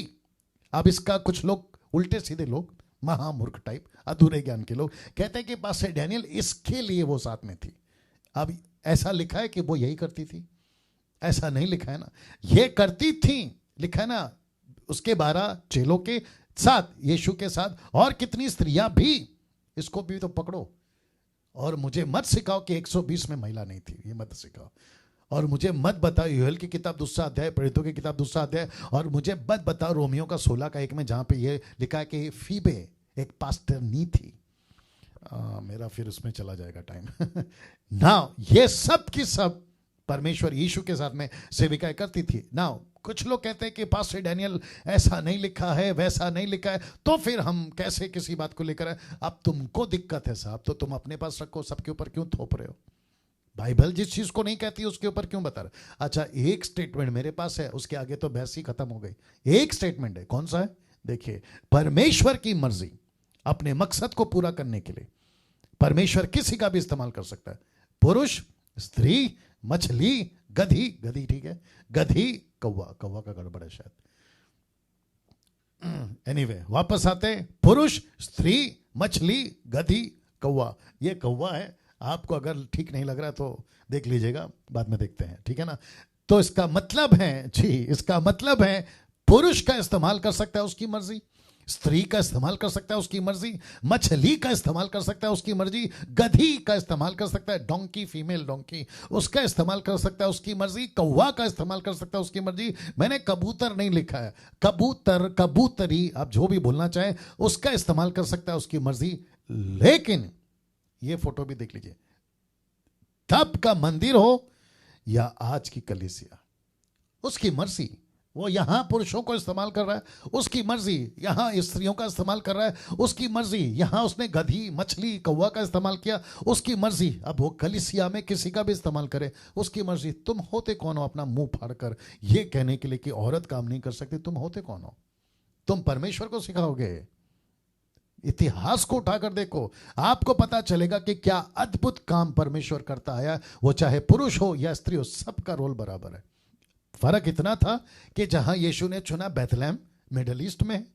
Speaker 1: अब इसका कुछ लोग, उल्टे सीधे लोग, महामूर्ख टाइप, अधूरे ज्ञान के लोग कहते हैं कि पास्टर डैनियल इसके लिए वो साथ में थी। अब ऐसा लिखा है कि वो यही करती थी? ऐसा नहीं लिखा है ना। ये करती थी लिखा है ना, उसके 12 चेलों के साथ, यीशु के साथ, और कितनी स्त्रियां भी। इसको भी तो पकड़ो। और मुझे मत सिखाओ कि 120 में महिला नहीं थी, ये मत सिखाओ। और मुझे मत बताओ यूएल की किताब 2 अध्याय, प्रेरितों की किताब 2 अध्याय, और मुझे मत बताओ रोमियो का 16:1 में जहां पे ये लिखा है कि फीबे एक पास्टर नहीं थी। मेरा फिर उसमें चला जाएगा टाइम। नाउ ये सब की सब परमेश्वर यीशु के साथ में सेविकाएं करती थी। नाउ कुछ लोग कहते हैं कि पास्टर डैनियल ऐसा नहीं लिखा है, वैसा नहीं लिखा है, तो फिर हम कैसे किसी बात को लेकर? अब तुमको दिक्कत है साहब, तो तुम अपने पास रखो, सबके ऊपर क्यों थोप रहे हो? बाइबल जिस चीज को नहीं कहती उसके ऊपर क्यों बता रहा? अच्छा, एक स्टेटमेंट मेरे पास है, उसके आगे तो बहस ही खत्म हो गई। एक स्टेटमेंट है, कौन सा है? देखिए, परमेश्वर की मर्जी अपने मकसद को पूरा करने के लिए परमेश्वर किसी का भी इस्तेमाल कर सकता है। पुरुष, स्त्री, मछली, गधी, गधी ठीक है, गधी, कौवा, कौवा का गड़बड़ है शायद। एनीवे, वापस आते, पुरुष, स्त्री, मछली, गधी, कौवा। ये कौवा है, आपको अगर ठीक नहीं लग रहा तो देख लीजिएगा, बाद में देखते हैं, ठीक है ना। तो इसका मतलब है जी, इसका मतलब है पुरुष का इस्तेमाल कर सकता है उसकी मर्जी, स्त्री का इस्तेमाल कर सकता है उसकी मर्जी, मछली का इस्तेमाल कर सकता है उसकी मर्जी, गधी का इस्तेमाल कर सकता है, डोंकी, फीमेल डोंकी, उसका इस्तेमाल कर सकता है उसकी मर्जी, कौवा का इस्तेमाल कर सकता है उसकी मर्जी। मैंने कबूतर नहीं लिखा है, कबूतर, कबूतरी, आप जो भी बोलना चाहें, उसका इस्तेमाल कर सकता है उसकी मर्जी। लेकिन ये फोटो भी देख लीजिए, तब का मंदिर हो या आज की कलीसिया, उसकी मर्जी। वो यहां पुरुषों को इस्तेमाल कर रहा है, उसकी मर्जी। यहां स्त्रियों का इस्तेमाल कर रहा है, उसकी मर्जी। यहां उसने गधी, मछली, कौवा का इस्तेमाल किया, उसकी मर्जी। अब वो कलीसिया में किसी का भी इस्तेमाल करे, उसकी मर्जी। तुम होते कौन हो अपना मुंह फाड़कर ये कहने के लिए कि औरत काम नहीं कर सकती? तुम होते कौन हो? तुम परमेश्वर को सिखाओगे? इतिहास को उठाकर देखो, आपको पता चलेगा कि क्या अद्भुत काम परमेश्वर करता आया। वो चाहे पुरुष हो या स्त्री हो, सबका रोल बराबर है। फर्क इतना था कि जहां यीशु ने चुना बेथलेहम, मिडल ईस्ट में,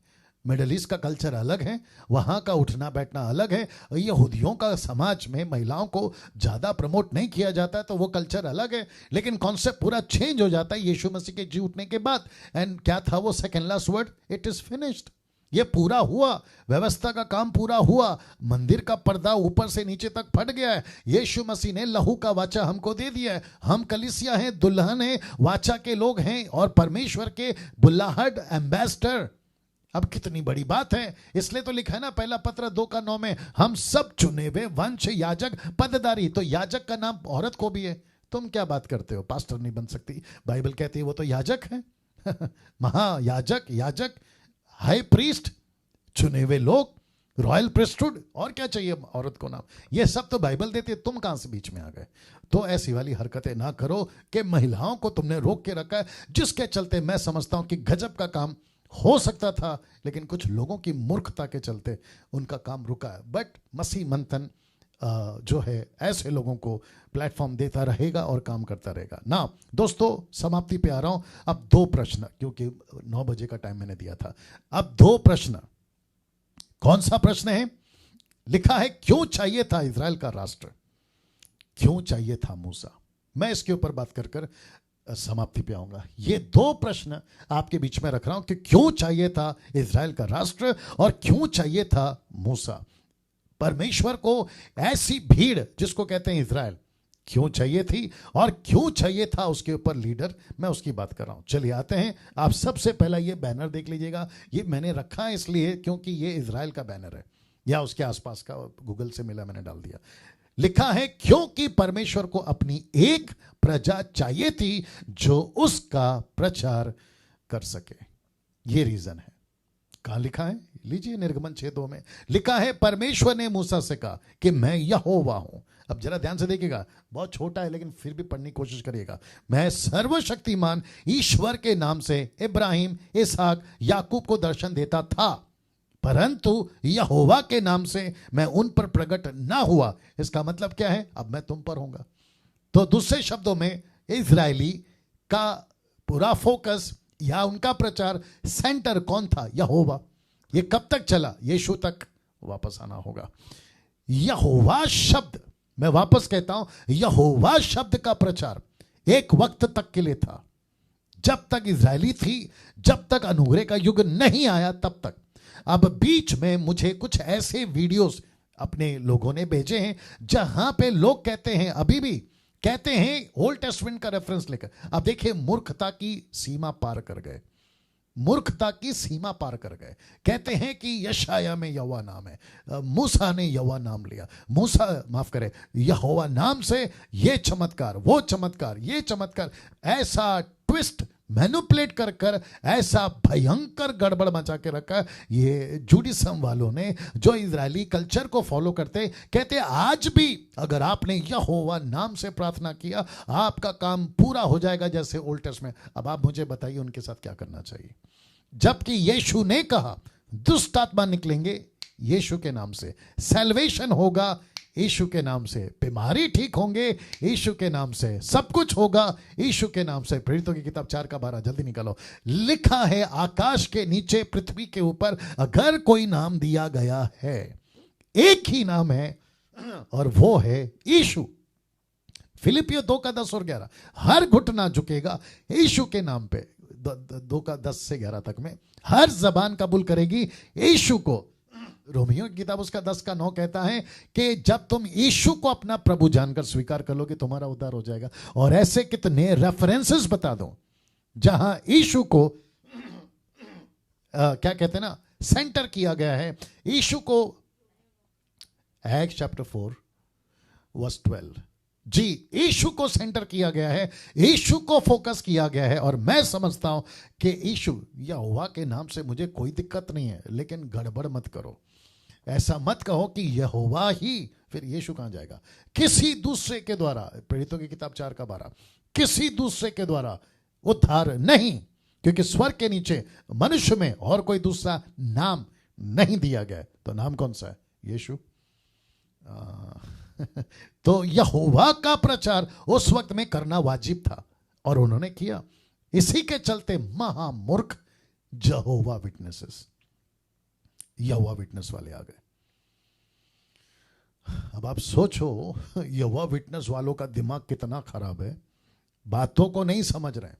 Speaker 1: मिडल ईस्ट का कल्चर अलग है, वहां का उठना बैठना अलग है। यहूदियों का समाज में महिलाओं को ज्यादा प्रमोट नहीं किया जाता है, तो वो कल्चर अलग है। लेकिन कॉन्सेप्ट पूरा चेंज हो जाता है यीशु मसीह के जी उठने के बाद। एंड क्या था वो second last word? It is finished. ये पूरा हुआ, व्यवस्था का काम पूरा हुआ। मंदिर का पर्दा ऊपर से नीचे तक फट गया है। यीशु मसीह ने लहू का वाचा हमको दे दिया है। हम कलीसिया हैं, दुल्हन है, वाचा के लोग हैं और परमेश्वर के बुल्लाहट, एम्बेसडर। अब कितनी बड़ी बात है। इसलिए तो लिखा है ना, पहला पत्र 2:9 में, हम सब चुने हुए वंश, याजक, पददारी। तो याजक का नाम औरत को भी है। तुम क्या बात करते हो? पास्टर नहीं बन सकती? बाइबल कहती है वो तो याजक है। महायाजक, याजक, हाई प्रीस्ट, चुने हुए लोग, रॉयल प्रीस्टहुड। और क्या चाहिए औरत को नाम? ये सब तो बाइबल देती है, तुम कहां से बीच में आ गए? तो ऐसी वाली हरकतें ना करो कि महिलाओं को तुमने रोक के रखा है, जिसके चलते मैं समझता हूं कि गजब का काम हो सकता था, लेकिन कुछ लोगों की मूर्खता के चलते उनका काम रुका है। बट मसीह मंथन जो है ऐसे लोगों को प्लेटफॉर्म देता रहेगा और काम करता रहेगा ना। दोस्तों, समाप्ति पे आ रहा हूं। अब 2 प्रश्न, क्योंकि 9 बजे का टाइम मैंने दिया था। अब 2 प्रश्न। कौन सा प्रश्न है? लिखा है, क्यों चाहिए था इजराइल का राष्ट्र? क्यों चाहिए था मूसा? मैं इसके ऊपर बात कर समाप्ति पे आऊंगा। ये 2 प्रश्न आपके बीच में रख रहा हूं कि क्यों चाहिए था इजराइल का राष्ट्र और क्यों चाहिए था मूसा। परमेश्वर को ऐसी भीड़ जिसको कहते हैं इजराइल क्यों चाहिए थी और क्यों चाहिए था उसके ऊपर लीडर, मैं उसकी बात कर रहा हूं। चलिए आते हैं। आप सबसे पहला ये बैनर देख लीजिएगा। ये मैंने रखा है इसलिए क्योंकि ये इजराइल का बैनर है, या उसके आसपास का, गूगल से मिला, मैंने डाल दिया। लिखा है, क्योंकि परमेश्वर को अपनी एक प्रजा चाहिए थी जो उसका प्रचार कर सके। ये रीजन है। कहां लिखा है? लीजिए, निर्गमन 6:2 में लिखा है, परमेश्वर ने मूसा से कहा कि मैं यहोवा हूं। अब जरा ध्यान से देखिएगा, बहुत छोटा है लेकिन फिर भी पढ़ने की कोशिश करिएगा। मैं सर्वशक्तिमान ईश्वर के नाम से इब्राहिम, इसहाक, याकूब को दर्शन देता था, परंतु यहोवा के नाम से मैं उन पर प्रकट ना हुआ। इसका मतलब क्या है? अब मैं तुम पर होऊंगा। तो दूसरे शब्दों में, इजरायली का पूरा फोकस या उनका प्रचार सेंटर कौन था? यहोवा। ये कब तक चला? यीशु तक वापस आना होगा। यहोवा शब्द, मैं वापस कहता हूं, यहोवा शब्द का प्रचार एक वक्त तक के लिए था, जब तक इजरायली थी, जब तक अनुग्रह का युग नहीं आया तब तक। अब बीच में मुझे कुछ ऐसे वीडियोस अपने लोगों ने भेजे हैं जहां पे लोग कहते हैं, अभी भी कहते हैं, ओल्ड टेस्टमेंट का रेफरेंस लेकर। अब देखिए, मूर्खता की सीमा पार कर गए, मूर्खता की सीमा पार कर गए। कहते हैं कि यशाया में यहोवा नाम है, मूसा ने यहोवा नाम लिया, मूसा माफ करे, यहोवा नाम से ये चमत्कार, वो चमत्कार, ये चमत्कार। ऐसा ट्विस्ट मैनिपुलेट कर कर ऐसा भयंकर गड़बड़ मचा के रखा ये जुडिज्म वालों ने, जो इजरायली कल्चर को फॉलो करते। कहते आज भी अगर आपने यहोवा नाम से प्रार्थना किया आपका काम पूरा हो जाएगा, जैसे ओल्ड टेस्टमेंट में। अब आप मुझे बताइए उनके साथ क्या करना चाहिए, जबकि यीशु ने कहा दुष्ट आत्मा निकलेंगे यीशु के नाम से, सैल्वेशन होगा यीशु के नाम से, बीमारी ठीक होंगे यीशु के नाम से, सब कुछ होगा यीशु के नाम से। प्रेरितों की किताब 4:12 जल्दी निकालो। लिखा है आकाश के नीचे पृथ्वी के ऊपर अगर कोई नाम दिया गया है, एक ही नाम है और वो है यीशु। फिलिपियो 2:10-11 हर घुटना झुकेगा यीशु के नाम पे। 2:10-11 तक में हर जबान कबूल करेगी यीशु को। रोमियो की किताब उसका 10:9 कहता है कि जब तुम यीशु को अपना प्रभु जानकर स्वीकार कर लोगे तुम्हारा उद्धार हो जाएगा। और ऐसे कितने रेफरेंसेस बता दो जहां यीशु को क्या कहते हैं ना, सेंटर किया गया है। यीशु को एक्ट्स चैप्टर 4:12 जी, यीशु को सेंटर किया गया है, यीशु को फोकस किया गया है। और मैं समझता हूं कि यीशु यहोवा के नाम से मुझे कोई दिक्कत नहीं है, लेकिन गड़बड़ मत करो। ऐसा मत कहो कि यहोवा ही, फिर यीशु कहां जाएगा? किसी दूसरे के द्वारा, प्रेरितों की किताब 4:12 किसी दूसरे के द्वारा उद्धार नहीं, क्योंकि स्वर्ग के नीचे मनुष्य में और कोई दूसरा नाम नहीं दिया गया। तो नाम कौन सा है? यीशु। तो यहोवा का प्रचार उस वक्त में करना वाजिब था और उन्होंने किया। इसी के चलते महामूर्ख यहोवा विटनेसेस, यहोवा विटनेस वाले आ गए। अब आप सोचो यहोवा विटनेस वालों का दिमाग कितना खराब है, बातों को नहीं समझ रहे हैं,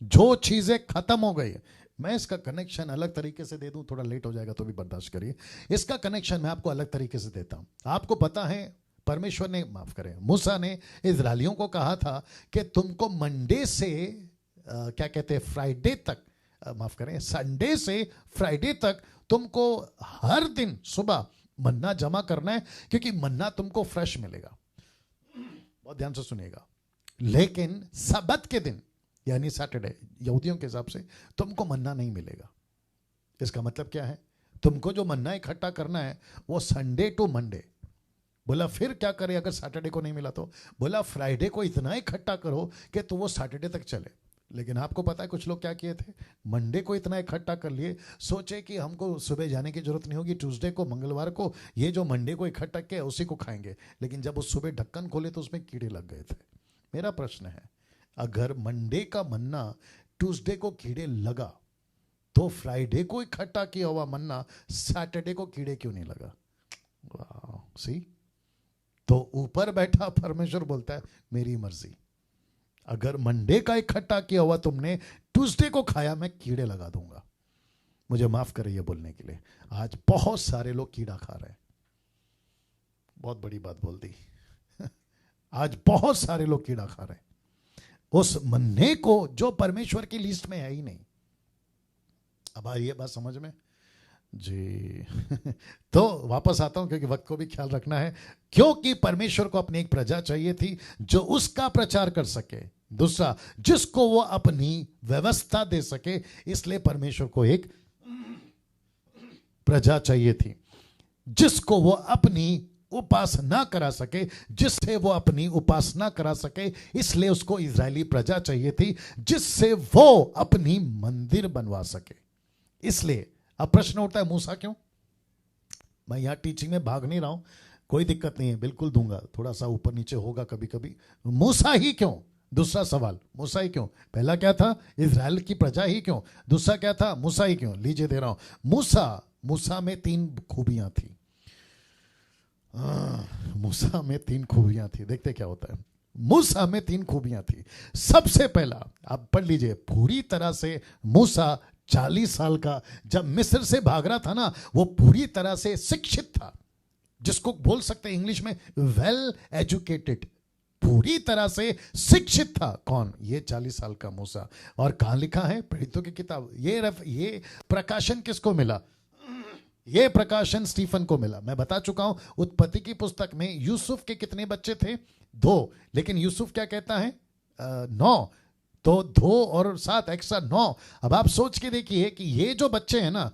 Speaker 1: जो चीजें खत्म हो गई है। मैं इसका कनेक्शन अलग तरीके से दे दूं, थोड़ा लेट हो जाएगा तो भी बर्दाश्त करिए। इसका कनेक्शन मैं आपको अलग तरीके से देता हूं। आपको पता है परमेश्वर ने, माफ करें, मूसा ने इजरायलियों को कहा था कि तुमको मंडे से क्या कहते हैं, फ्राइडे तक, माफ करें, संडे से फ्राइडे तक तुमको हर दिन सुबह मन्ना जमा करना है, क्योंकि मन्ना तुमको फ्रेश मिलेगा। बहुत ध्यान से सुनिएगा। लेकिन सब्त के दिन यानी सैटरडे, यहूदियों के हिसाब से तुमको मन्ना नहीं मिलेगा। इसका मतलब क्या है? तुमको जो मन्ना इकट्ठा करना है वो संडे टू मंडे। बोला फिर क्या करे अगर सैटरडे को नहीं मिला तो? बोला फ्राइडे को इतना इकट्ठा करो कि तो वो सैटरडे तक चले। लेकिन आपको पता है कुछ लोग क्या किए थे? मंडे को इतना इकट्ठा कर लिए, सोचे कि हमको सुबह जाने की जरूरत नहीं होगी, ट्यूसडे को, मंगलवार को ये जो मंडे को इकट्ठा किया उसी को खाएंगे। लेकिन जब वो सुबह ढक्कन खोले तो उसमें कीड़े लग गए थे। मेरा प्रश्न है, अगर मंडे का मन्ना ट्यूसडे को कीड़े लगा तो फ्राइडे को इकट्ठा किया हुआ मन्ना सैटरडे को कीड़े क्यों नहीं लगा? वाह, सी। तो ऊपर बैठा परमेश्वर बोलता है मेरी मर्जी। अगर मंडे का इकट्ठा किया हुआ तुमने ट्यूसडे को खाया, मैं कीड़े लगा दूंगा। मुझे माफ करिए बोलने के लिए। आज बहुत सारे लोग कीड़ा खा रहे हैं। बहुत बड़ी बात बोल दी। आज बहुत सारे लोग कीड़ा खा रहे हैं उस मन्ने को जो परमेश्वर की लिस्ट में है ही नहीं। अब आ रही है बात समझ में जी? तो वापस आता हूं, क्योंकि वक्त को भी ख्याल रखना है। क्योंकि परमेश्वर को अपनी एक प्रजा चाहिए थी जो उसका प्रचार कर सके, दूसरा जिसको वो अपनी व्यवस्था दे सके। इसलिए परमेश्वर को एक प्रजा चाहिए थी जिसको वो अपनी उपासना करा सके, जिससे वो अपनी उपासना करा सके। इसलिए उसको इजरायली प्रजा चाहिए थी जिससे वो अपनी मंदिर बनवा सके। इसलिए अब प्रश्न उठता है मूसा क्यों? मैं यहां टीचिंग में भाग नहीं रहा हूं, कोई दिक्कत नहीं है, बिल्कुल दूंगा, थोड़ा सा ऊपर नीचे होगा कभी कभी। मूसा ही क्यों? दूसरा सवाल, मूसा ही क्यों? पहला क्या था? इजराइल की प्रजा ही क्यों? दूसरा क्या था? मूसा ही क्यों? लीजिए दे रहा हूं। मूसा में 3 खूबियां थी। मूसा में 3 खूबियां थी। देखते क्या होता है। मूसा में 3 खूबियां थी। सबसे पहला आप पढ़ लीजिए, पूरी तरह से मूसा 40 साल का जब मिस्र से भाग रहा था ना, वो पूरी तरह से शिक्षित था, जिसको बोल सकते हैं इंग्लिश में वेल एजुकेटेड, पूरी तरह से शिक्षित था। कौन? ये 40 साल का मूसा। और कहां लिखा है? प्रेरितों की किताब। ये प्रकाशन किसको मिला? ये प्रकाशन स्टीफन को मिला। मैं बता चुका हूं उत्पत्ति की पुस्तक में यूसुफ के कितने बच्चे थे? 2। लेकिन यूसुफ क्या कहता है? 9। तो 2 और 7 एक्स्ट्रा 9। अब आप सोच के देखिए कि ये जो बच्चे हैं ना,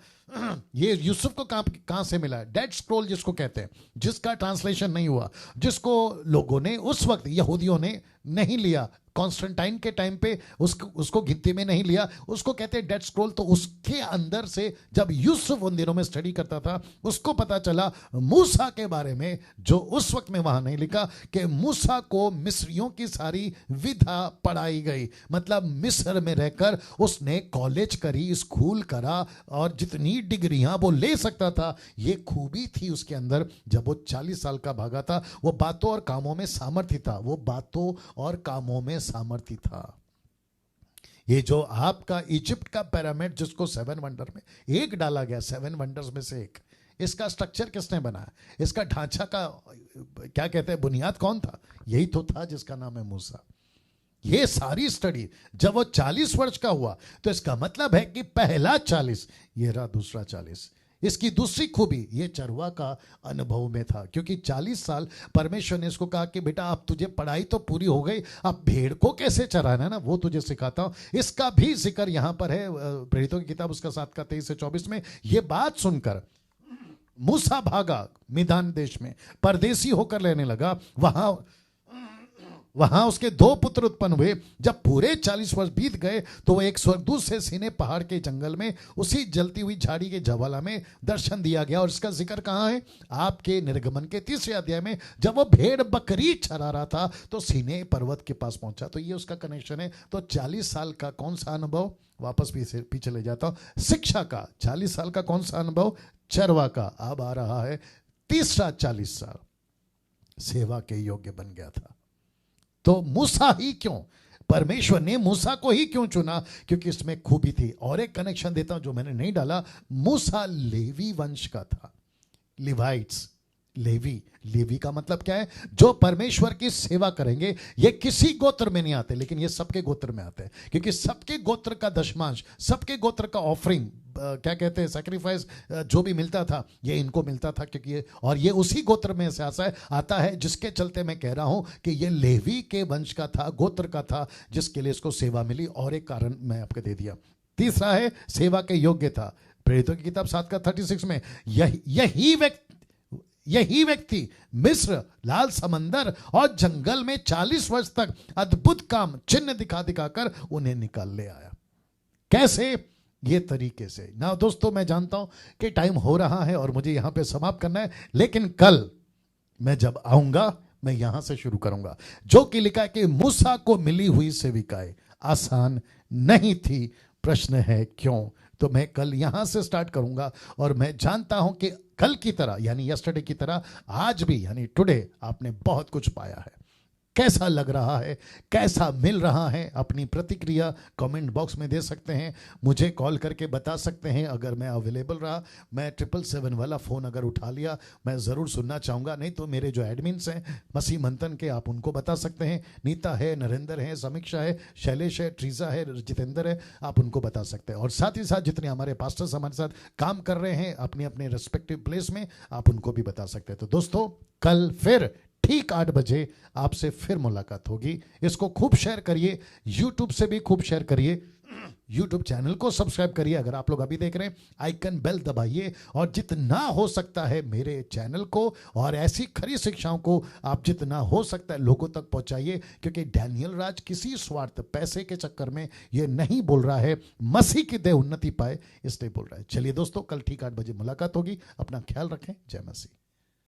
Speaker 1: ये यूसुफ को कहां से मिला? डेड स्क्रॉल जिसको कहते हैं, जिसका ट्रांसलेशन नहीं हुआ, जिसको लोगों ने उस वक्त यहूदियों ने नहीं लिया, कॉन्स्टेंटाइन के टाइम पे उसको गिनती में नहीं लिया, उसको कहते हैं डेड स्क्रॉल। तो उसके अंदर से जब यूसुफ उन दिनों में स्टडी करता था, उसको पता चला मूसा के बारे में, जो उस वक्त में वहां नहीं लिखा, कि मूसा को मिस्रियों की सारी विधा पढ़ाई गई। मतलब मिस्र में रहकर उसने कॉलेज करी, स्कूल करा, और जितनी डिग्रियां वो ले सकता था, ये खूबी थी उसके अंदर। जब वो 40 साल का भागा था, वो बातों और कामों में सामर्थ्य था, वो बातों और कामों में सामर्थ्य था। ये जो आपका इजिप्ट का पिरामिड, जिसको 7 वंडर में एक डाला गया, 7 वंडर्स में से एक, इसका स्ट्रक्चर किसने बनाया? इसका ढांचा का क्या कहते हैं, बुनियाद कौन था? यही तो था जिसका नाम है मूसा। ये सारी स्टडी जब वो 40 वर्ष का हुआ, तो इसका मतलब है कि पहला 40, ये रहा दूसरा 40। इसकी दूसरी खूबी, ये चरवा का अनुभव में था, क्योंकि 40 साल परमेश्वर ने इसको कहा कि बेटा अब तुझे पढ़ाई तो पूरी हो गई, अब भेड़ को कैसे चराना है ना, वो तुझे सिखाता हूं। इसका भी जिक्र यहां पर है प्रेरितों की किताब उसका 7 का 23 से 24 में। ये बात सुनकर मूसा भागा मिदान देश में, परदेसी होकर रहने लगा। वहां उसके 2 पुत्र उत्पन्न हुए। जब पूरे 40 वर्ष बीत गए, तो वो एक स्वर्गदूत से सीने पहाड़ के जंगल में, उसी जलती हुई झाड़ी के ज्वाला में दर्शन दिया गया। और इसका जिक्र कहां है? आपके निर्गमन के 3 अध्याय में, जब वो भेड़ बकरी चरा रहा था, तो सीने पर्वत के पास पहुंचा। तो ये उसका कनेक्शन है। तो 40 साल का कौन सा अनुभव? वापस पीछे ले जाता हूं। शिक्षा का 40 साल का कौन सा अनुभव? चरवा का। अब आ रहा है तीसरा 40 साल, सेवा के योग्य बन गया था। तो मूसा ही क्यों? परमेश्वर ने मूसा को ही क्यों चुना? क्योंकि इसमें खूबी थी। और एक कनेक्शन देता हूं जो मैंने नहीं डाला, मूसा लेवी वंश का था। लिवाइट्स, लेवी का मतलब क्या है? जो परमेश्वर की सेवा करेंगे। ये किसी गोत्र में नहीं आते, लेकिन ये सबके गोत्र में आते हैं, क्योंकि सबके गोत्र का दशमांश, सबके गोत्र का ऑफरिंग, क्या कहते हैं, सैक्रिफाइस, जो भी मिलता था, ये इनको मिलता था। क्योंकि और ये उसी गोत्र में से आता है, जिसके चलते मैं कह रहा हूं कि ये लेवी के वंश का था, गोत्र का था, जिसके लिए इसको सेवा मिली। और एक कारण मैं आपको दे दिया। तीसरा है सेवा के योग्य था। प्रेरितों की किताब 7 का 36 में, यही व्यक्ति मिस्र, लाल समंदर और जंगल में 40 वर्ष तक अद्भुत काम, चिन्ह दिखा दिखाकर उन्हें निकाल ले आया। कैसे? ये तरीके से ना। दोस्तों, मैं जानता हूं कि टाइम हो रहा है और मुझे यहां पे समाप्त करना है, लेकिन कल मैं जब आऊंगा, मैं यहां से शुरू करूंगा, जो कि लिखा है कि मूसा को मिली हुई सेविकाएं आसान नहीं थी। प्रश्न है क्यों? तो मैं कल यहां से स्टार्ट करूंगा। और मैं जानता हूं कि कल की तरह, यानी यस्टरडे की तरह, आज भी, यानी टुडे, आपने बहुत कुछ पाया है। कैसा लग रहा है, कैसा मिल रहा है? अपनी प्रतिक्रिया कमेंट बॉक्स में दे सकते हैं, मुझे कॉल करके बता सकते हैं। अगर मैं अवेलेबल रहा, मैं 777 वाला फ़ोन अगर उठा लिया, मैं ज़रूर सुनना चाहूँगा। नहीं तो मेरे जो एडमिन्स हैं मसीह मंथन के, आप उनको बता सकते हैं। नीता है, नरेंद्र है, समीक्षा है, शैलेश है, ट्रीजा है, जितेंद्र है, आप उनको बता सकते हैं। और साथ ही साथ जितने हमारे पास्टर्स हमारे साथ काम कर रहे हैं अपने अपने रेस्पेक्टिव प्लेस में, आप उनको भी बता सकते हैं। तो दोस्तों, कल फिर ठीक 8 बजे आपसे फिर मुलाकात होगी। इसको खूब शेयर करिए, यूट्यूब से भी खूब शेयर करिए, यूट्यूब चैनल को सब्सक्राइब करिए। अगर आप लोग अभी देख रहे हैं, आइकन बेल दबाइए, और जितना हो सकता है मेरे चैनल को और ऐसी खरी शिक्षाओं को आप जितना हो सकता है लोगों तक पहुंचाइए। क्योंकि डैनियल राज किसी स्वार्थ, पैसे के चक्कर में ये नहीं बोल रहा है, मसीह की देह उन्नति पाए इसलिए बोल रहा है। चलिए दोस्तों, कल ठीक 8 बजे मुलाकात होगी। अपना ख्याल रखें। जय मसीह।